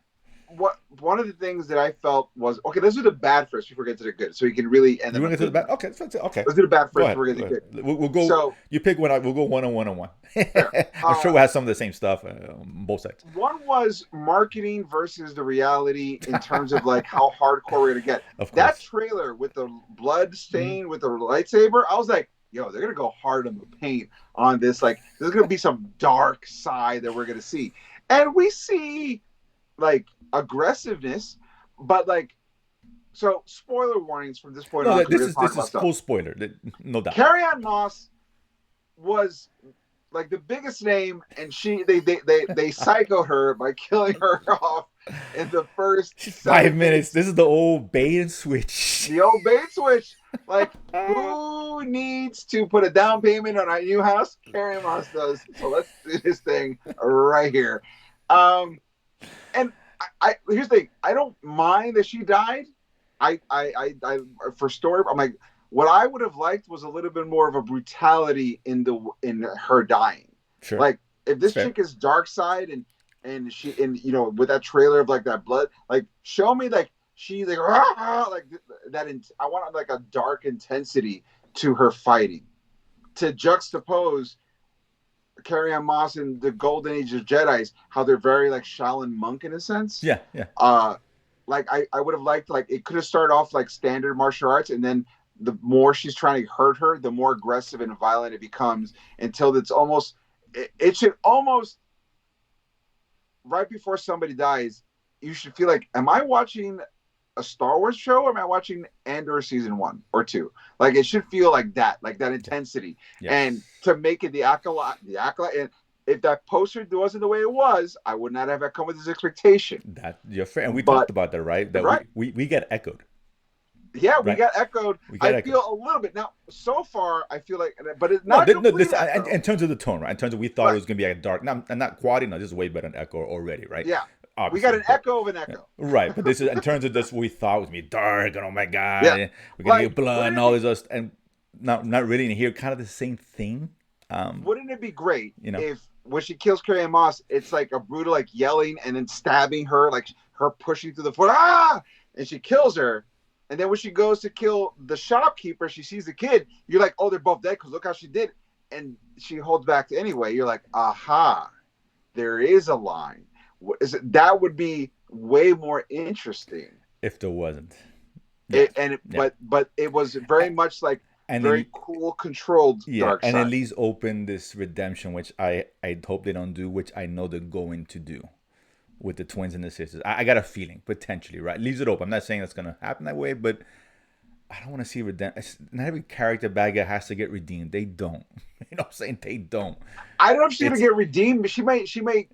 what one of the things that I felt was okay. Let's do the bad first before we get to the good, so we can really end You on want a to get to the good back? note. Okay, okay. Let's do the bad Go first ahead. before we get Go to the ahead. good. We'll go. So You pick one. We'll go one on one on one. fair. I'm sure we'll have some of the same stuff on both sides. One was marketing versus the reality in terms of like how hardcore we're gonna get. Of That course. trailer with the blood Mm-hmm. stain with the lightsaber, I was like, yo, they're gonna go hard on the paint on this. Like, there's gonna be some dark side that we're gonna see, and we see like aggressiveness, but like, so spoiler warnings from this point No, on because we're this gonna is talk this about is stuff. full spoiler. No doubt. Carrie Ann Moss was like the biggest name, and they psychoed her by killing her off in the first 5 minutes. 7 minutes. This is the old bait and switch. The old bait switch. Like, who needs to put a down payment on a new house? Carrie Moss does. So let's do this thing right here. And I here's the thing. I don't mind that she died. I for story. I'm like, what I would have liked was a little bit more of a brutality in her dying. Sure. Like, if this Fair. chick is dark side and she and you know with that trailer of like that blood, like show me like she like like that. I want like a dark intensity to her fighting to juxtapose Carrie Ann Moss and the Golden Age of Jedi's, how they're very like Shaolin monk in a sense. Yeah, yeah. Like I would have liked like it could have started off like standard martial arts, and then the more she's trying to hurt her, the more aggressive and violent it becomes until it's almost it should almost right before somebody dies, you should feel like, am I watching a Star Wars show or am I watching Andor season 1 or 2? Like it should feel like that intensity. Yes. And to make it the acolyte, and if that poster wasn't the way it was, I would not have come with this expectation. That you're fair, and we But talked about that, right? That right. we get echoed. Yeah, we Right. got echoed. We got I echoed. feel a little bit now. So far, I feel like, but it's No, not complete this echo. in terms of the tone, right? In terms of we thought Right. it was gonna be like a dark, not quality. No, this is way better than Echo already, right? Yeah, Obviously, we got an but- echo of an echo. Right, but this is in terms of this we thought was gonna be dark and oh my god, Yeah. we're gonna Like, get blood and all this other and not really in here, kind of the same thing. Wouldn't it be great You know. if when she kills Carrie Ann Moss, it's like a brutal like yelling and then stabbing her, like her pushing through the floor, and she kills her. And then when she goes to kill the shopkeeper, she sees the kid. You're like, oh, they're both dead because look how she did. And she holds back anyway. You're like, aha, there is a line. That would be way more interesting. If there wasn't, But it was very much like and very then, cool, controlled dark and side. at least open this redemption, which I hope they don't do, which I know they're going to do. With the twins and the sisters, I got a feeling potentially, right? Leaves it open. I'm not saying that's gonna happen that way, but I don't want to see redemption. Not every character bad guy has to get redeemed. They don't. You know what I'm saying? They don't. I don't know if she's gonna get redeemed, but she may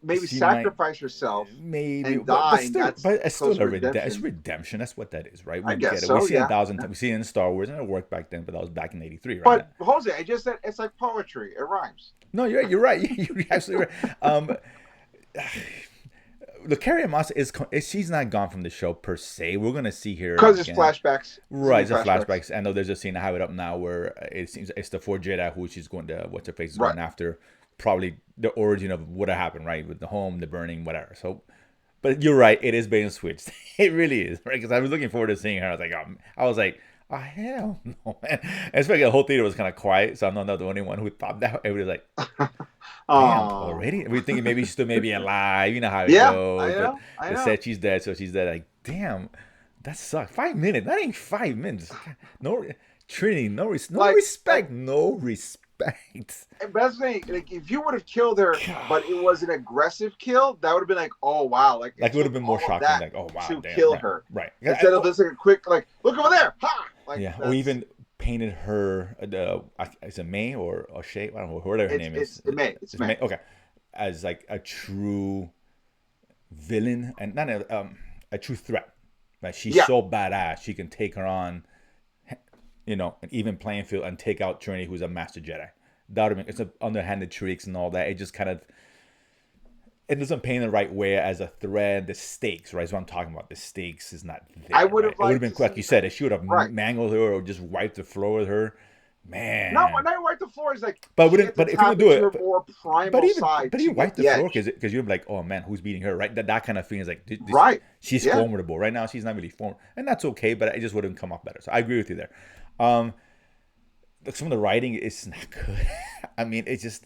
maybe She sacrifice herself maybe and die. but it's still a redemption. It's redemption. That's what that is, right? We I guess get it. so, We see it yeah. 1,000 times. We see it in Star Wars, and it worked back then, but that was back in '83, right? But Jose, I just said it's like poetry. It rhymes. No, you're right. You're absolutely right. The Carrie Ann Moss she's not gone from the show per se. We're gonna see her Because it's again. flashbacks. Right, it's flashbacks. I know there's a scene, I have it up now, where it seems it's the four Jedi who she's going to, what's her face is going after, probably the origin of what happened, right, with the home, the burning, whatever. So, but you're right, it is bait and switch. It really is, right? Because I was looking forward to seeing her. I was like, oh hell no, man. And especially the whole theater was kind of quiet, so I'm not the only one who thought that. Everybody was like, damn, already? We thinking maybe she's still maybe alive. You know how it goes. I know. They said she's dead, so she's dead. Like, damn, that sucks. 5 minutes. That ain't 5 minutes. No, Trinity. No respect. No respect. But that's the thing. Like, if you would have killed her, but it was an aggressive kill, that would have been like, oh wow, like it would have been more shocking. Like, oh wow, to damn, kill right, her, right? Instead of this like a quick, like, look over there, ha! Like, yeah, or even painted her. Is it May or Shay? I don't know. Whatever her name is. It's May. It's May. Okay, as like a true villain and not a true threat. Like she's so badass, she can take her on, an even playing field and take out Trinity, who's a master Jedi. That would have been, it's underhanded tricks and all that. It just kind of, it doesn't paint the right way as a threat. The stakes, right? Is what I'm talking about. The stakes is not there. I would have It would have been, like you said, it should have mangled her or just wiped the floor with her. Not Man. when I wipe the floor, it's like But she wouldn't. had to But if you're tap gonna do into it, her more primal side but to you get wipe the the floor edge. because you're like, oh man, who's beating her, right? That kind of feeling is like Right. she's Yeah. formidable right now. She's not really form, and that's okay. But it just wouldn't come off better. So I agree with you there. Um, look, some of the writing is not good. I mean, it's just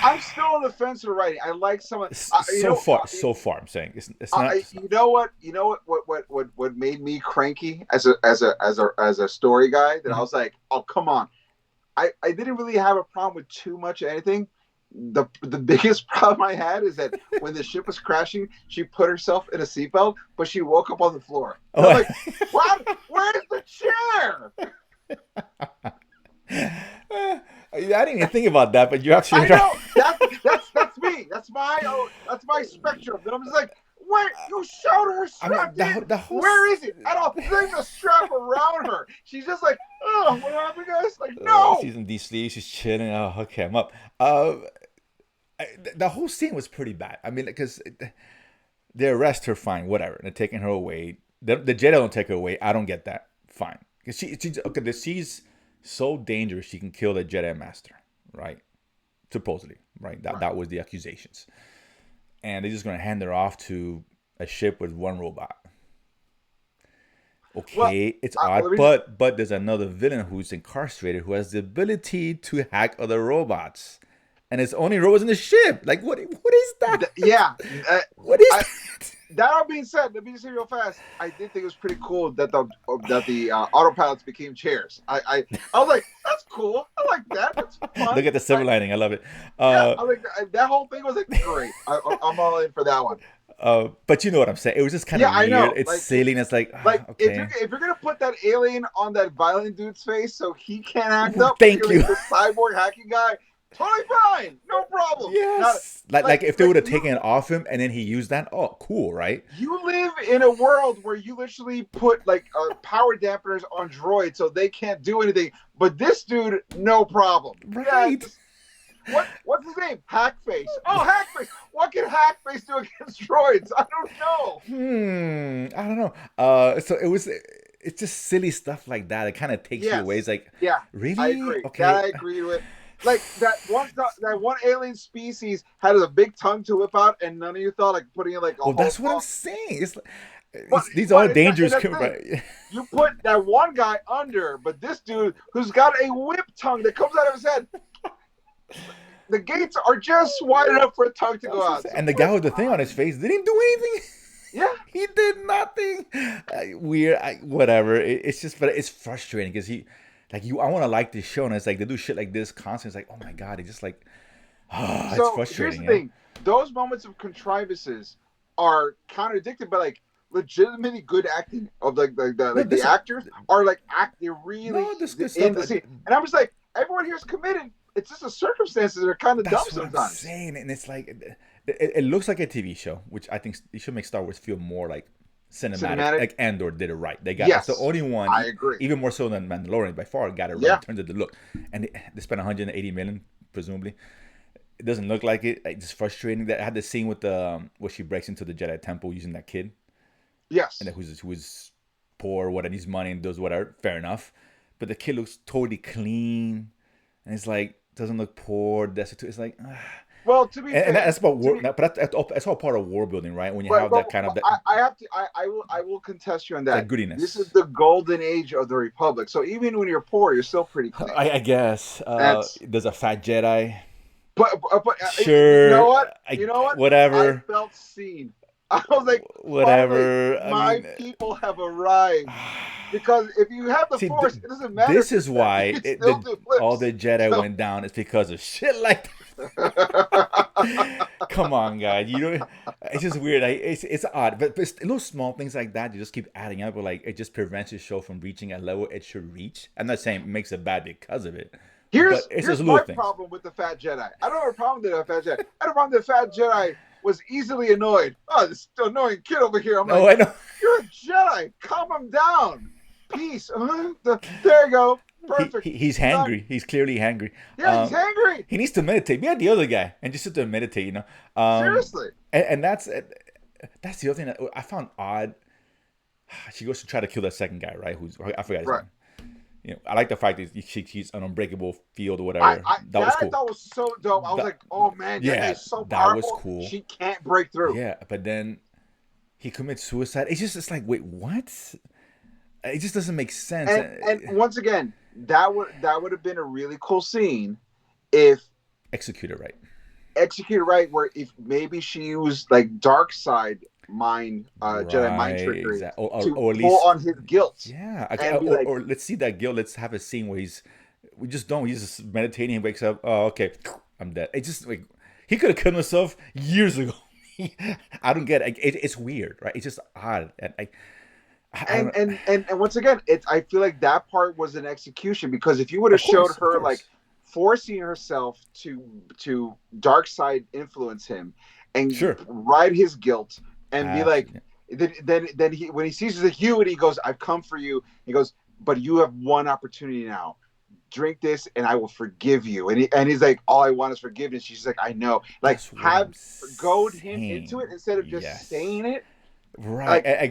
I'm still on the fence with writing. I like some of, so far, so far. I'm saying it's not. you know what? You know what made me cranky as a story guy that I Mhm. was like, oh come on. I didn't really have a problem with too much of anything. The biggest problem I had is that when the ship was crashing, she put herself in a seatbelt, but she woke up on the floor. And I'm Oh, like, what? Where's the chair? I didn't even think about that, but you're I absolutely right. know that's me. That's my spectrum. And I'm just like, where you showed her I mean, strapped in? the whole Where is it? I don't think the strap around her. She's just like, oh, what happened, guys? Like, no. she's in these sleeves, she's chilling. Oh, okay, I'm up. The whole scene was pretty bad. I mean, because they arrest her, fine, whatever. They're taking her away. The Jedi don't take her away. I don't get that. Fine, because she's okay. She's so dangerous. She can kill the Jedi Master, right? Supposedly, right? Right. That was the accusations, and they're just gonna hand her off to a ship with one robot. Well, Okay, it's odd, let me just but there's another villain who's incarcerated who has the ability to hack other robots, and it's only robots in the ship. Like what is that? yeah. What is I, that? that all being said, let me just say real fast. I did think it was pretty cool that the autopilots became chairs. I was like, that's cool. I like that. That's fun. Look at the silver lining. I love it. Yeah, Uh, I like that whole thing was like great. I'm all in for that one. but you know what I'm saying. It was just kind Yeah, of I weird. know. It's silly, and it's like, okay. If you're gonna put that alien on that violent dude's face so he can't act up, Thank you. like the cyborg hacking guy, totally fine, no problem. Not Yes. Like if they like would have taken it off him and then he used that, oh, cool, right? you live in a world where you literally put like power dampeners on droids so they can't do anything. But this dude, no problem. Yeah, Right. what's his name? Hackface. Oh, Hackface. What can Hackface do against droids? I don't know. I don't know. So it's just silly stuff like that. It kind of takes you away. Yes. It's like, Yeah, I really? agree. That Okay. I agree with. Like that one alien species had a big tongue to whip out, and none of you thought like putting in like a Well, whole. that's what I'm saying. But These are all and dangerous, that's the thing. right? You put that one guy under, but this dude who's got a whip tongue that comes out of his head, the gates are just wide enough for a tongue to go out. So And the guy with the thing on his face didn't do anything. yeah, He did nothing. Weird. Whatever. It's just, but it's frustrating because like I want to like this show, and it's like they do shit like this constantly. It's like, oh my god, it's just like, it's so here's frustrating. the thing: those moments of contrivances are contradicted by like legitimately good acting of No, the actors are like they're really no, this good in stuff. the scene, and I'm just like everyone here is committed. It's just the circumstances that are kind of dumb That's what I'm sometimes. saying, and it's like it looks like a TV show, which I think you should make Star Wars feel more like cinematic. Cinematic, Like Andor did it right. It's the yes, only one, I agree. even more so than Mandalorian, by far got it right in Yeah, terms of the look. And they spent 180 million, presumably. It doesn't look like it. It's just frustrating. That I had the scene with the where she breaks into the Jedi temple using that kid, and yes. who's poor, what needs money and does whatever. Fair enough, but the kid looks totally clean, and it's like doesn't look poor, destitute. It's like. Well, to be And fair, that's about to war, be, that's all part of war building, right? When you have that kind of that, I have to I will contest you on that that. This is goodiness. the golden age of the Republic. So even when you're poor, you're still pretty clean. I guess That's there's a fat Jedi. you know Sure, what? You know what? I whatever, felt seen. I was like, finally, whatever. I my mean, people have arrived. Because if you have the see, Force, it doesn't matter. this is why You still do all flips. the Jedi So, went down. It's because of shit like come on, guys. You know, it's just weird. It's odd, but it's little small things like that. You just keep adding up, but like it just prevents the show from reaching a level it should reach. I'm not saying it makes it bad because of it, but it's here's just my little things. problem with the Fat Jedi. I don't have a problem with the Fat Jedi. I have a problem with the Fat Jedi was easily annoyed. Oh, this annoying kid over here. I'm No, like, I know. you're a Jedi. Calm him down. Peace. There you go. Perfect. He's hangry. He's clearly hangry. Yeah, he's angry. He needs to meditate. Be like the other guy and just sit there and meditate. Seriously. And that's the other thing that I found odd. She goes to try to kill that second guy, right? I forgot his Right. name. I like the fact that she's an unbreakable field or I, whatever. I That was that I cool. thought was so dope. I was That, like, oh man, that yeah, guy's so that was powerful. cool. She can't break through. Yeah, but then he commits suicide. It's like, wait, what? It just doesn't make sense. And once again, that would have been a really cool scene if Execute it right. executed right. Where if maybe she used like dark side Jedi mind Right, trickery exactly. to Or at pull least, on his guilt yeah. Okay, and be like, or let's see that guilt. Let's have a scene where we just don't. He's just meditating. He wakes up. Oh, okay, I'm dead. It just like he could have killed himself years ago. I don't get it. It's weird, right? It's just odd, and I and don't. and and, and once again, it's I feel like that part was an execution because if you would have Of showed course, of her like course. forcing herself to dark side influence him and Sure. ride his guilt and be like, Absolutely. then he when he sees the hue and he goes, I've come for you. He goes, but you have one opportunity now. Drink this and I will forgive you. And he's like, all I want is forgiveness. She's like, I know. Like That's what have I'm goad him into it saying. instead of just Yes. saying it. Right. Like I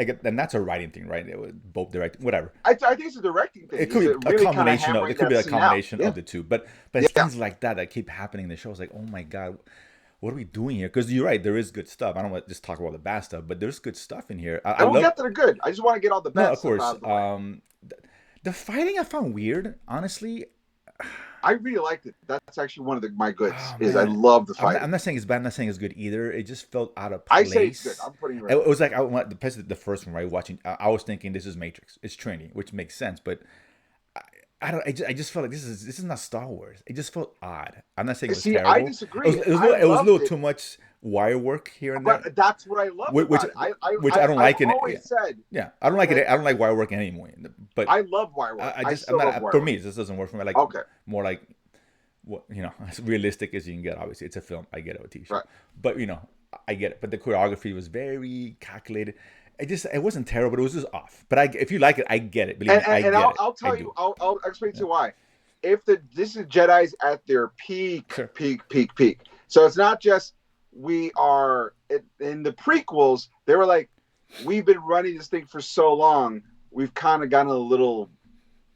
get, and that's a writing thing, right? Both directing, whatever. I think it's a directing thing. It He's could be a really kind of combination of it hammering could be that a scene out. combination Yeah, of the two, but it's yeah. things like that keep happening in the show. It's like, oh my god, what are we doing here? Because you're right, there is good stuff. I don't want to just talk about the bad stuff, but there's good stuff in here. I And we'll love. get to the good. I just want to get all the No, bad of stuff course. out of the way. The fighting I found weird, honestly. I really liked it. That's actually one of my goods. Oh Is I man, love the I'm fighting. not saying it's bad. I'm not saying it's good either. It just felt out of I say it's good. place. I'm putting it It right was like I went the first one, right? Watching, I was thinking this is Matrix. It's Trinity, which makes sense, but I don't. I just felt like this is not Star Wars. It just felt odd. I'm not saying there. it was See, I terrible. disagree. I It was a little loved it, too much wire work here and there, but that's what I loved which about it. which I don't I've like. In always said yeah, I don't like that it. I don't like wire work anymore. But I love wire work. I I just I'm still love not wire for work. me. This doesn't work for me. I like Okay, more like what as realistic as you can get. Obviously, it's a film. I get it, a TV show, right. but I get it. But the choreography was very calculated. It wasn't terrible, but it was just off. But if you like it, I get it. Believe me, I And get it. I'll I tell you. do. I'll explain to Yeah, you why. If this is Jedi's at their peak, sure. peak. So it's not just we are in the prequels. They were like, we've been running this thing for so long, we've kind of gotten a little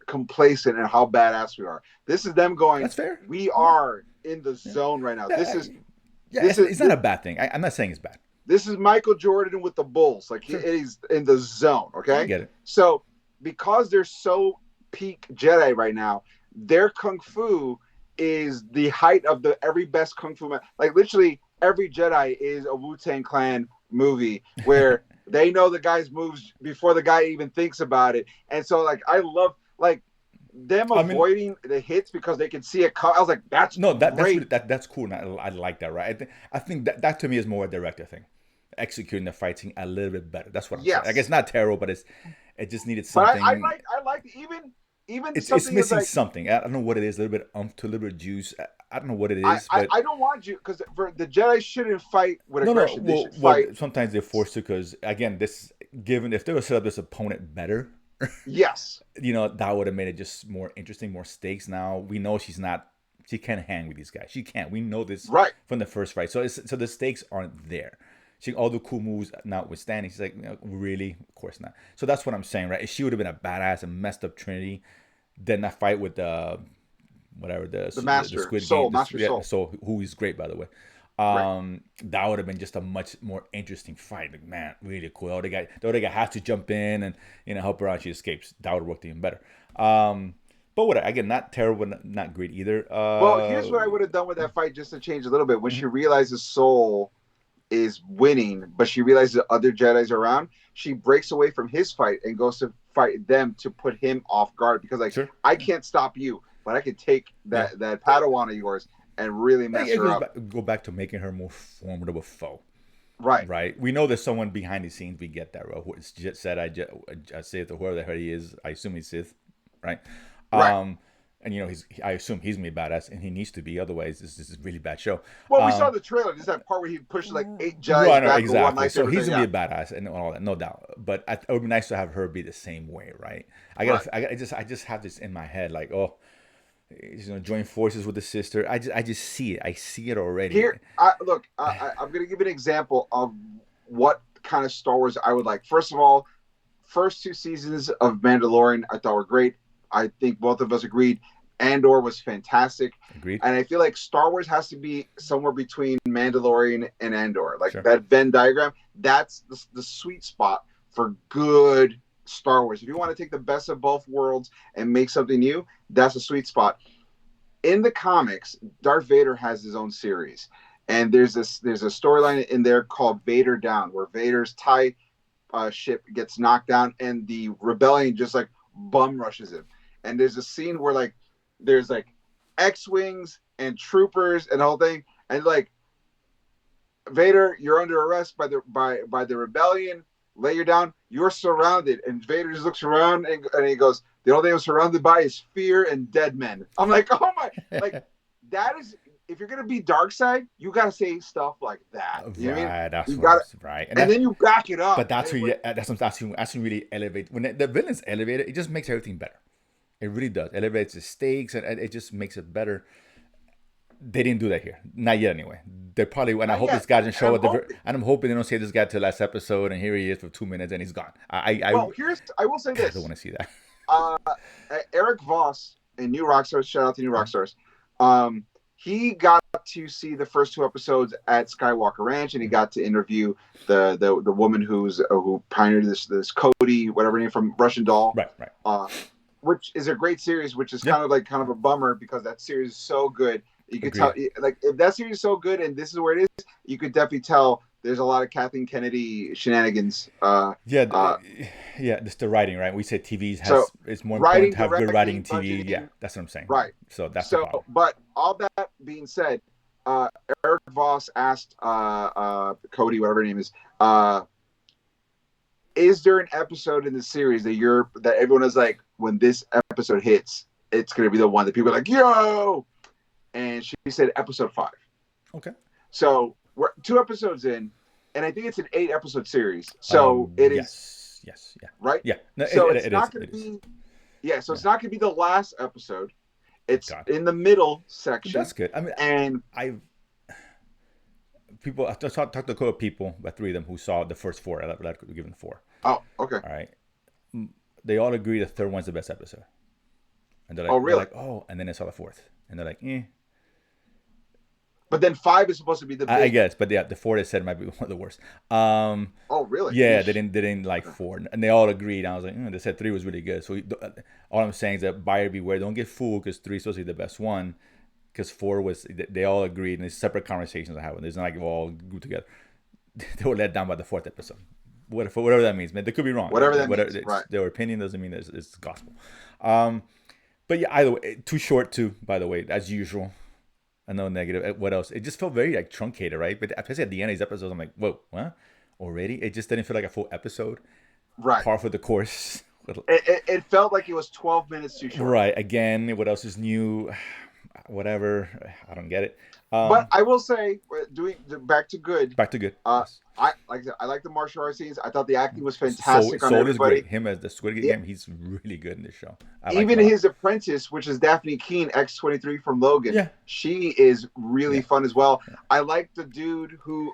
complacent in how badass we are. This is them going, That's fair. we Yeah, are in the yeah, zone right now. yeah. Yeah, This is it's not a bad thing. I'm not saying it's bad. this is Michael Jordan with the Bulls. Like Sure, he's in the zone. I Okay, get it. so because they're so peak Jedi right now, their kung fu is the height of the every best kung fu man. Like literally every Jedi is a Wu-Tang Clan movie where they know the guy's moves before the guy even thinks about it. And so like I love like them I mean, avoiding the hits because they can see it come. I was like, that's no, that's great. really, that's cool. And I like that, right? I think that to me is more a director thing, executing the fighting a little bit better. That's what I'm saying. I guess Yes. not terrible, but it just needed But something. I like even It's something is missing like something. I don't know what it is. A little bit to a little bit of juice. I don't know what it is, but I don't want you because for the Jedi shouldn't fight with no. aggression. They should Well, fight. sometimes they're forced to because again, this given if they were set up this opponent better, Yes. that would have made it just more interesting, more stakes. Now we know she can't hang with these guys. She can't. We know this Right. from the first fight. So the stakes aren't there. She all the cool moves notwithstanding. She's like, really, of course not. So that's what I'm saying, right? If she would have been a badass and messed up Trinity, then that fight with the whatever The the Master Squid Soul, Game, Master yeah, Soul. so who is great by the way. Right. That would have been just a much more interesting fight. Like, man, really cool. The other guy has to jump in and help her out. She escapes. That would have worked even better. But what again, not terrible, not great either. Well, here's what I would have done with that fight just to change a little bit. When she realizes Soul is winning, but she realizes other Jedi's are around, she breaks away from his fight and goes to fight them to put him off guard because like Sure. I can't stop you, but I can take Yeah. that Padawan of yours and really mess It her goes up. go back to making her more formidable foe. Right. Right. We know there's someone behind the scenes. We get that. Right? Who just said I Sith or whoever the hell he is. I assume he's Sith, right? Right. And I assume he's gonna be badass, and he needs to be. Otherwise, this is a really bad show. Well, we saw the trailer. There's that part where he pushed like 8 Jedi's No, I know back with one exactly. So lightsaber. he's gonna Yeah. be a badass and all that, no doubt. But it would be nice to have her be the same way, right? Right. I just have this in my head, like, oh, he's gonna join forces with the sister. I just see it. I see it already. Here, I'm going to give you an example of what kind of Star Wars I would like. First of all, first 2 seasons of Mandalorian I thought were great. I think both of us agreed Andor was fantastic. Agreed. And I feel like Star Wars has to be somewhere between Mandalorian and Andor. Like Sure. that Venn diagram, that's the sweet spot for good Star Wars. If you want to take the best of both worlds and make something new, that's a sweet spot. In the comics, Darth Vader has his own series. And there's a storyline in there called Vader Down, where Vader's TIE ship gets knocked down and the rebellion just like bum rushes him. And there's a scene where like there's like X-wings and troopers and the whole thing, and like Vader, you're under arrest by the rebellion. Lay you down. You're surrounded, and Vader just looks around and he goes, "The only thing I'm surrounded by is fear and dead men." I'm like, oh my, like that is. If you're gonna be dark side, you gotta say stuff like that. You know what I mean? That's you gotta, right. And then you back it up. But that's who really elevate. When the villain's elevated, it just makes everything better. It really does. Elevates the stakes, and it just makes it better. They didn't do that here. Not yet, anyway. They probably, and I hope this guy doesn't show up. And I'm hoping they don't say this guy till last episode, and here he is for 2 minutes, and he's gone. I will say this. I don't want to see that. Eric Voss in New Rockstars. Shout out to New Rockstars. He got to see the first 2 episodes at Skywalker Ranch, and he got to interview the woman who pioneered this Cody, whatever her name, from Russian Doll. Right. Which is a great series, which is kind of a bummer because that series is so good. You could tell, like, if that series is so good and this is where it is, you could definitely tell there's a lot of Kathleen Kennedy shenanigans. Just the writing, right? We said it's more important to have good writing in TV. Budgeting, that's what I'm saying. Right. So that's the problem. But all that being said, Eric Voss asked Cody, whatever her name is there an episode in the series that everyone is like, when this episode hits, it's gonna be the one that people are like, yo? And she said episode 5. Okay. So we're 2 episodes in, and I think it's an 8-episode series. So it is. Yes. Yeah. Right. Yeah. No, so it's not going to be. Yeah. So it's not going to be the last episode. It's in the middle section. That's good. I mean, I've talked to a couple of people, about 3 of them, who saw the first 4. I'd given 4. Oh, okay. All right. They all agree the 3rd one's the best episode. And they're like, oh, really? They're like, oh, and then they saw the 4th, and they're like, eh. But then 5 is supposed to be the big... I guess, but yeah, the 4 they said might be one of the worst. Oh, really? Yeah, they didn't like 4, and they all agreed. I was like, they said 3 was really good. So all I'm saying is that buyer beware, don't get fooled, because 3 is supposed to be the best one, because 4 was. They all agreed, and there's separate conversations I have. There's not like we all grew together. They were let down by the 4th episode. Whatever that means, man. They could be wrong. Whatever that means, right? Their opinion doesn't mean it's gospel. But yeah, either way, too short too. By the way, as usual. I know negative. What else? It just felt very like truncated, right? But especially at the end of these episodes, I'm like, whoa, what? Already? It just didn't feel like a full episode. Right. Par for the course. It felt like it was 12 minutes too short. Right. Again, what else is new? Whatever. I don't get it. But I will say, back to good. Yes. I like the martial arts scenes. I thought the acting was fantastic on everybody. Is great. Him as the Squid Game, he's really good in this show. Even his apprentice, which is Daphne Keene, X-23 from Logan, she is really fun as well. Yeah. I like the dude who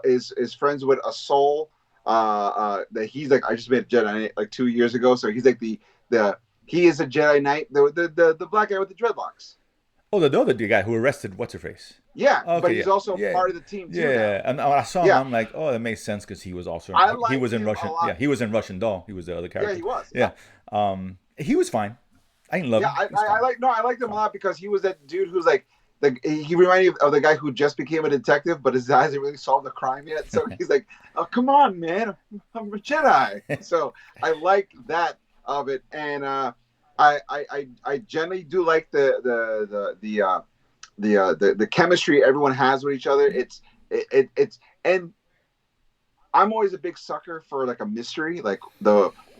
is friends with a soul. That he's like, I just made a Jedi Knight like 2 years ago, so he's like he is a Jedi Knight, the black guy with the dreadlocks. Oh, the other guy who arrested what's-her-face. Yeah, okay, but he's also part of the team too. Yeah, and I saw him. I'm like, oh, that makes sense because he was also. He was in Russian. Yeah, he was in Russian Doll. He was the other character. Yeah, he was. Yeah, he was fine. I didn't love him. I liked him a lot because he was that dude who's like, he reminded me of the guy who just became a detective, but his hasn't really solved the crime yet. So he's like, oh, come on, man, I'm a Jedi. So I like that of it, and I generally do like the chemistry everyone has with each other. It's and I'm always a big sucker for like a mystery, like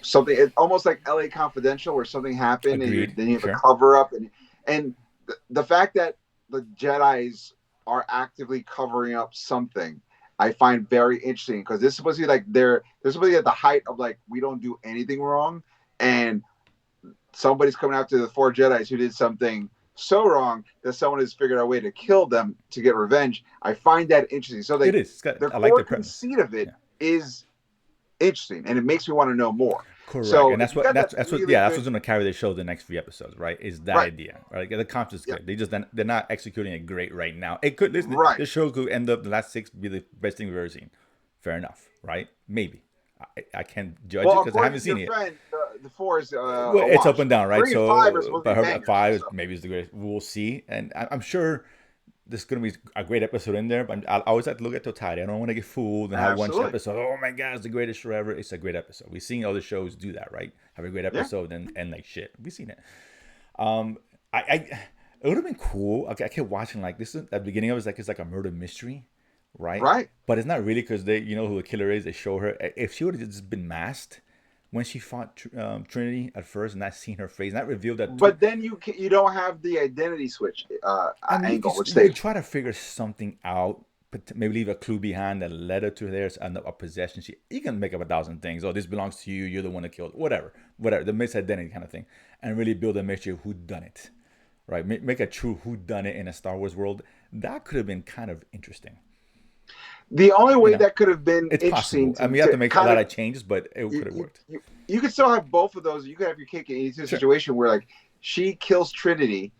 something. It's almost like LA Confidential, where something happened and then you have a cover up, and the fact that the Jedis are actively covering up something, I find very interesting, because this is supposed to be like they're supposed to be at the height of like, we don't do anything wrong, and somebody's coming after the 4 Jedis who did something so wrong that someone has figured out a way to kill them to get revenge. I find that interesting. So it is. The core conceit of it is interesting, and it makes me want to know more. Correct, So and if you got that really that's good, what's going to carry the show the next 3 episodes, right? Is that right, idea, right? The concept is yeah, good. They're not executing it great right now. It could listen. right. This show could end up the last 6 be the best thing we've ever seen. Fair enough, right? Maybe. I can't judge it Well, because I according haven't to seen your it. friend, the four is Well, a it's up wash. and down, right? 3 and 5 are So, supposed to but be her bangers. five So maybe is the greatest. We'll see, and I'm sure there's gonna be a great episode in there. But I always have to look at totality. I don't want to get fooled and have one absolutely, episode. Oh my god, it's the greatest show ever. It's a great episode. We've seen other shows do that, right? Have a great yeah, episode and like shit. We've seen it. I it would have been cool. Okay, I kept watching like this. At the beginning, of it's like a murder mystery, right? right. But it's not really because they who the killer is. They show her. If she would have just been masked when she fought Trinity at first and not seen her face, not revealed that. But then you don't have the identity switch I mean, angle, which you they can try to figure something out. But maybe leave a clue behind that led her to there, a possession. You can make up 1,000 things. Oh, this belongs to you. You're the one that killed. Whatever. The misidentity kind of thing, and really build a mystery of who done it. Right, make a true whodunit in a Star Wars world. That could have been kind of interesting. the only You way know, that could have been it's interesting possible. I mean, you have to make a kind lot of of changes, but it you, could have you, worked. you, you could still have both of those. You could have your cake and eat a Sure. situation where like she kills Trinity.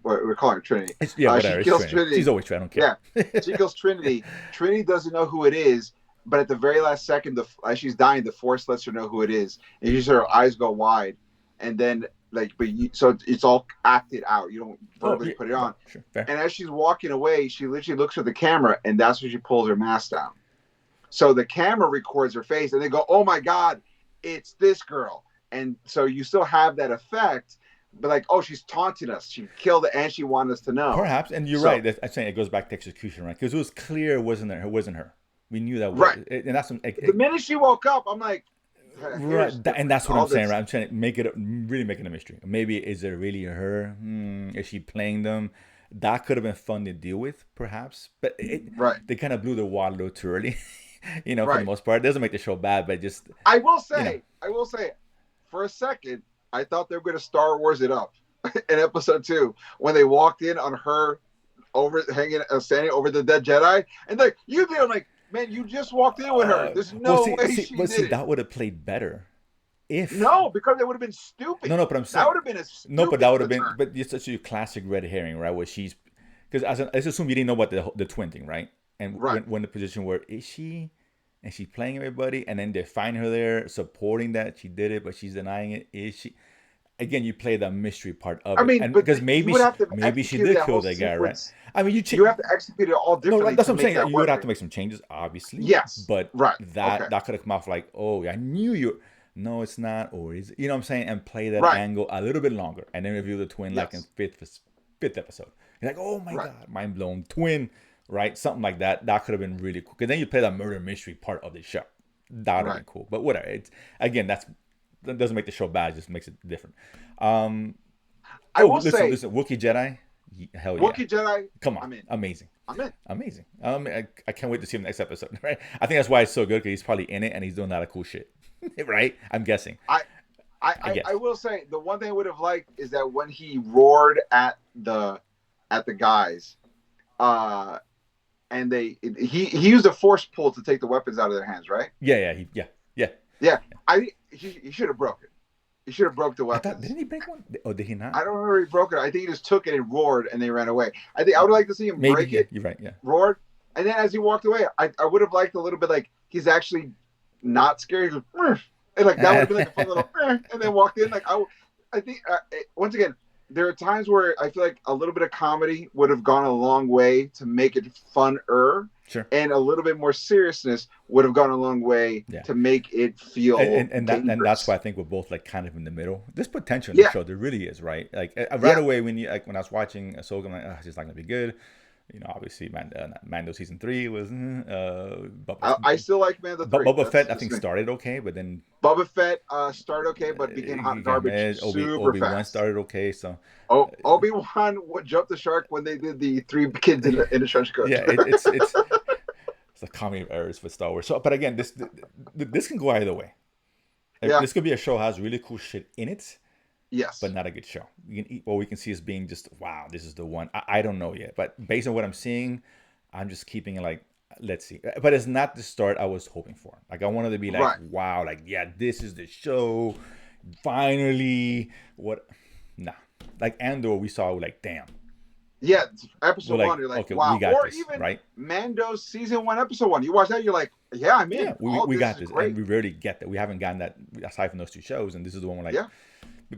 We're calling her Trinity. Whatever. She It's kills Trinity. She's always Trinity. I don't Yeah, care. she kills Trinity. Trinity doesn't know who it is, but at the very last second, as she's dying, the Force lets her know who it is, and you see her eyes go wide, and then so it's all acted out. You don't verbally put it on. Sure. Fair. And as she's walking away, she literally looks at the camera, and that's when she pulls her mask down. So the camera records her face, and they go, "Oh my God, it's this girl!" And so you still have that effect, but like, oh, she's taunting us. She killed it, and she wanted us to know. Perhaps, and you're right. I'm saying it goes back to execution, right? Because it was clear it wasn't her. It wasn't her. We knew that. Right. And that's the minute she woke up, I'm like, right, and that's what I'm saying, right? I'm trying to really make it a mystery. Maybe is it really her? Is she playing them? That could have been fun to deal with, perhaps. But they kind of blew the water a little too early, for the most part. It doesn't make the show bad, but just I will say, for a second, I thought they were going to Star Wars it up in episode 2 when they walked in on her standing over the dead Jedi, and like you did, I'm like, man, you just walked in with her. There's no way she did it. That would have played better. Because it would have been stupid. No, but I'm saying that would have been a stupid. No, but that would have been. But it's such a classic red herring, right? Where she's because let's assume you didn't know about the twin thing, right? And when the position where is she, and she's playing everybody, and then they find her there supporting that she did it, but she's denying it. Is she? Again, you play the mystery part of it, and because maybe she did kill that guy, right? I mean, you have to execute it all differently. No, that's what I'm saying. You would have to make some changes, obviously. Yes, but that could have come off like, oh, I knew you. No, it's not, or is it? You know what I'm saying? And play that angle a little bit longer, and then reveal the twin like in fifth episode. You're like, oh my god, mind blown, twin, right? Something like that. That could have been really cool because then you play that murder mystery part of the show. That would have been cool. But whatever. It's again, that doesn't make the show bad. It just makes it different. I will say, Wookiee Jedi. Hell yeah. Wookiee Jedi. Come on. I'm in. Amazing. I'm in. Amazing. I can't wait to see him next episode. Right. I think that's why it's so good because he's probably in it and he's doing a lot of cool shit. Right. I'm guessing. I will say the one thing I would have liked is that when he roared at the guys, and he used a force pull to take the weapons out of their hands, right? Yeah. He should have broke it. He should have broke the weapons. Didn't he break one? Or did he not? I don't remember he broke it. I think he just took it and roared, and they ran away. I think I would like to see him break it. You're right. Yeah. Roared, and then as he walked away, I would have liked a little bit like he's actually not scared. Goes, and like that would have been like a fun little, and then walked in. Like I think once again, there are times where I feel like a little bit of comedy would have gone a long way to make it funner. Sure. And a little bit more seriousness would have gone a long way to make it feel and that's why I think we're both like kind of in the middle. There's potential in the show. There really is, right? Like right away when I was watching Ahsoka, I'm like, it's just not gonna be good. Obviously, Mando season 3 was. I still like Mando 3. Boba Fett, I think, started okay, but then Boba Fett started okay, but became hot garbage super fast. Obi-Wan started okay, so. Obi-Wan jumped the shark when they did the 3 kids in the trench coat. Yeah, it's a comedy of errors with Star Wars. So, but again, this can go either way. This could be a show that has really cool shit in it. Yes. But not a good show. We can see as being just, wow, this is the one. I don't know yet. But based on what I'm seeing, I'm just keeping it like let's see. But it's not the start I was hoping for. Like I wanted to be like, Right. wow, like yeah, this is the show. Finally, what? Nah. Like Andor, we saw like, damn. Yeah, We're episode like, one, you're like, okay, we wow. got Or this, even right? Mando's season one, episode one. You watch that, you're like, yeah, I'm Yeah, in. we, All we this got is this, great. and we rarely get that. We haven't gotten that aside from those two shows, and this is the one we're like, Yeah.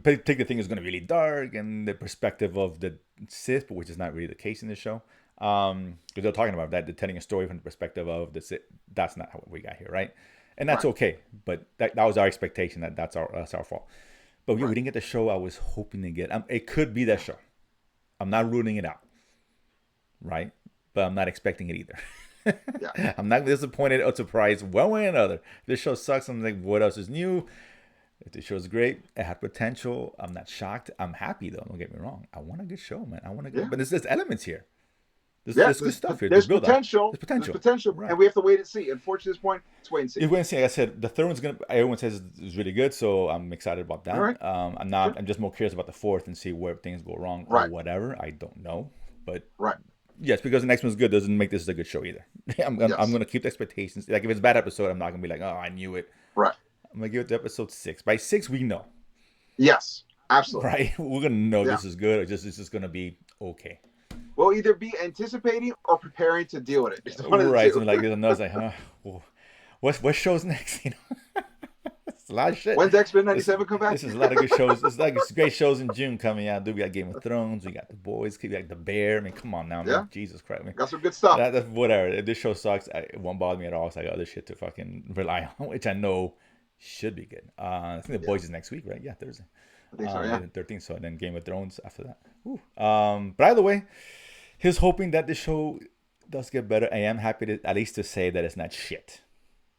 take the thing is going to be really dark and the perspective of the Sith, which is not really the case in this show. Because they're talking about that, they're telling a story from the perspective of the Sith. That's not what we got here, right? And that's Right. okay. But that was our expectation. That's our fault. But yeah, we Right. didn't get the show I was hoping to get. It could be that show. I'm not ruling it out, right? But I'm not expecting it either. Yeah. I'm not disappointed or surprised one way or another. If this show sucks, I'm like, what else is new? If the show's great, it had potential. I'm not shocked. I'm happy though. Don't get me wrong. I want a good show, man. I want a good, Yeah. but there's elements here. Yes, There's good stuff here. there's build up. potential. There's potential. There's potential, Right. and we have to wait and see. Unfortunately, at this point, let's wait and see. It's going to see. Like I said, the third one's gonna. Everyone says it's really good, so I'm excited about that. All right. I'm not. I'm just more curious about the fourth and see where things go wrong or Right. whatever. I don't know, but Right. yes, because the next one's good doesn't make this a good show either. I'm gonna keep the expectations. Like if it's a bad episode, I'm not gonna be like, oh, I knew it. Right. I'm gonna give it to episode 6. By 6, we know, Yes. Absolutely. right? We're gonna know Yeah. this is good, or just it's just gonna be okay. We'll either be anticipating or preparing to deal with it. It's one of the Right? two. So like there's another like, huh? Well, what show's next? You know, it's a lot of shit. When's X-Men '97 come back? This is a lot of good shows. There's like great shows in June coming out. Dude, we got Game of Thrones. We got The Boys. We got The Bear. I mean, come on now, man. Yeah. Jesus Christ, man. Got some good stuff. That's whatever. If this show sucks, it won't bother me at all. So I got other shit to fucking rely on, which I know should be good. I think The Boys is next week, right? Yeah, Thursday. I think so. Yeah. 13th. So then Game of Thrones after that. Ooh. But either way, here's hoping that the show does get better. I am happy to at least to say that it's not shit.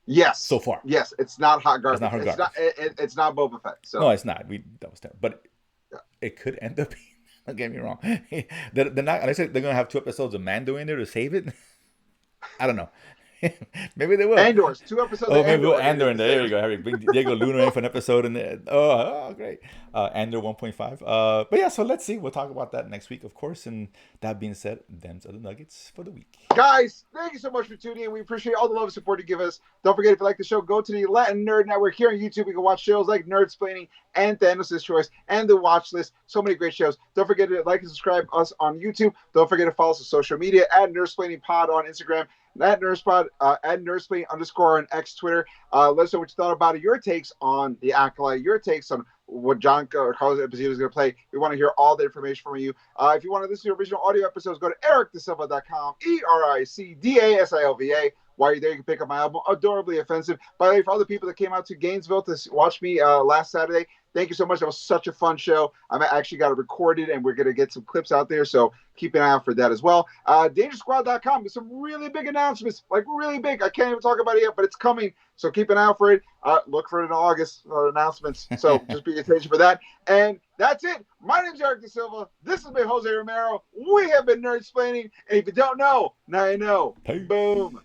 Yes. So far. Yes, it's not hot garbage. It's not hot garbage. It's not Boba Fett. So. No, it's not. That was terrible. But Yeah. it could end up being. Don't get me wrong. They're not. Unless they're gonna have 2 episodes of Mando in there to save it. I don't know. Maybe they will. Andor's 2 episodes. Oh, of maybe we'll Andor Andor in there. There we go. Harry, bring Diego Luna in for an episode in there. Oh, great. Andor 1.5. But yeah, so let's see. We'll talk about that next week, of course. And that being said, them's other nuggets for the week. Guys, thank you so much for tuning in. We appreciate all the love and support you give us. Don't forget, if you like the show, go to the Latin Nerd Network here on YouTube. You can watch shows like Nerdsplaining and Thanos' Choice and The Watch List. So many great shows. Don't forget to like and subscribe us on YouTube. Don't forget to follow us on social media at Nerdsplaining Pod on Instagram, at Nerdspot, at Nerdsplaining _ on X Twitter. Let us know what you thought about it. Your takes on the Acolyte, your takes on what John or Carlos Esposito is going to play. We want to hear all the information from you. If you want to listen to original audio episodes, go to ericdasilva.com, ERICDASILVA. While you're there, you can pick up my album, Adorably Offensive. By the way, for all the people that came out to Gainesville to watch me last Saturday, thank you so much. That was such a fun show. I actually got it recorded, and we're going to get some clips out there, so keep an eye out for that as well. Dangersquad.com. There's some really big announcements, like really big. I can't even talk about it yet, but it's coming, so keep an eye out for it. Look for it in August, announcements, so just be attention for that. And that's it. My name's Eric Da Silva. This has been Jose Romero. We have been Nerdsplaining, and if you don't know, now you know. Peace. Boom.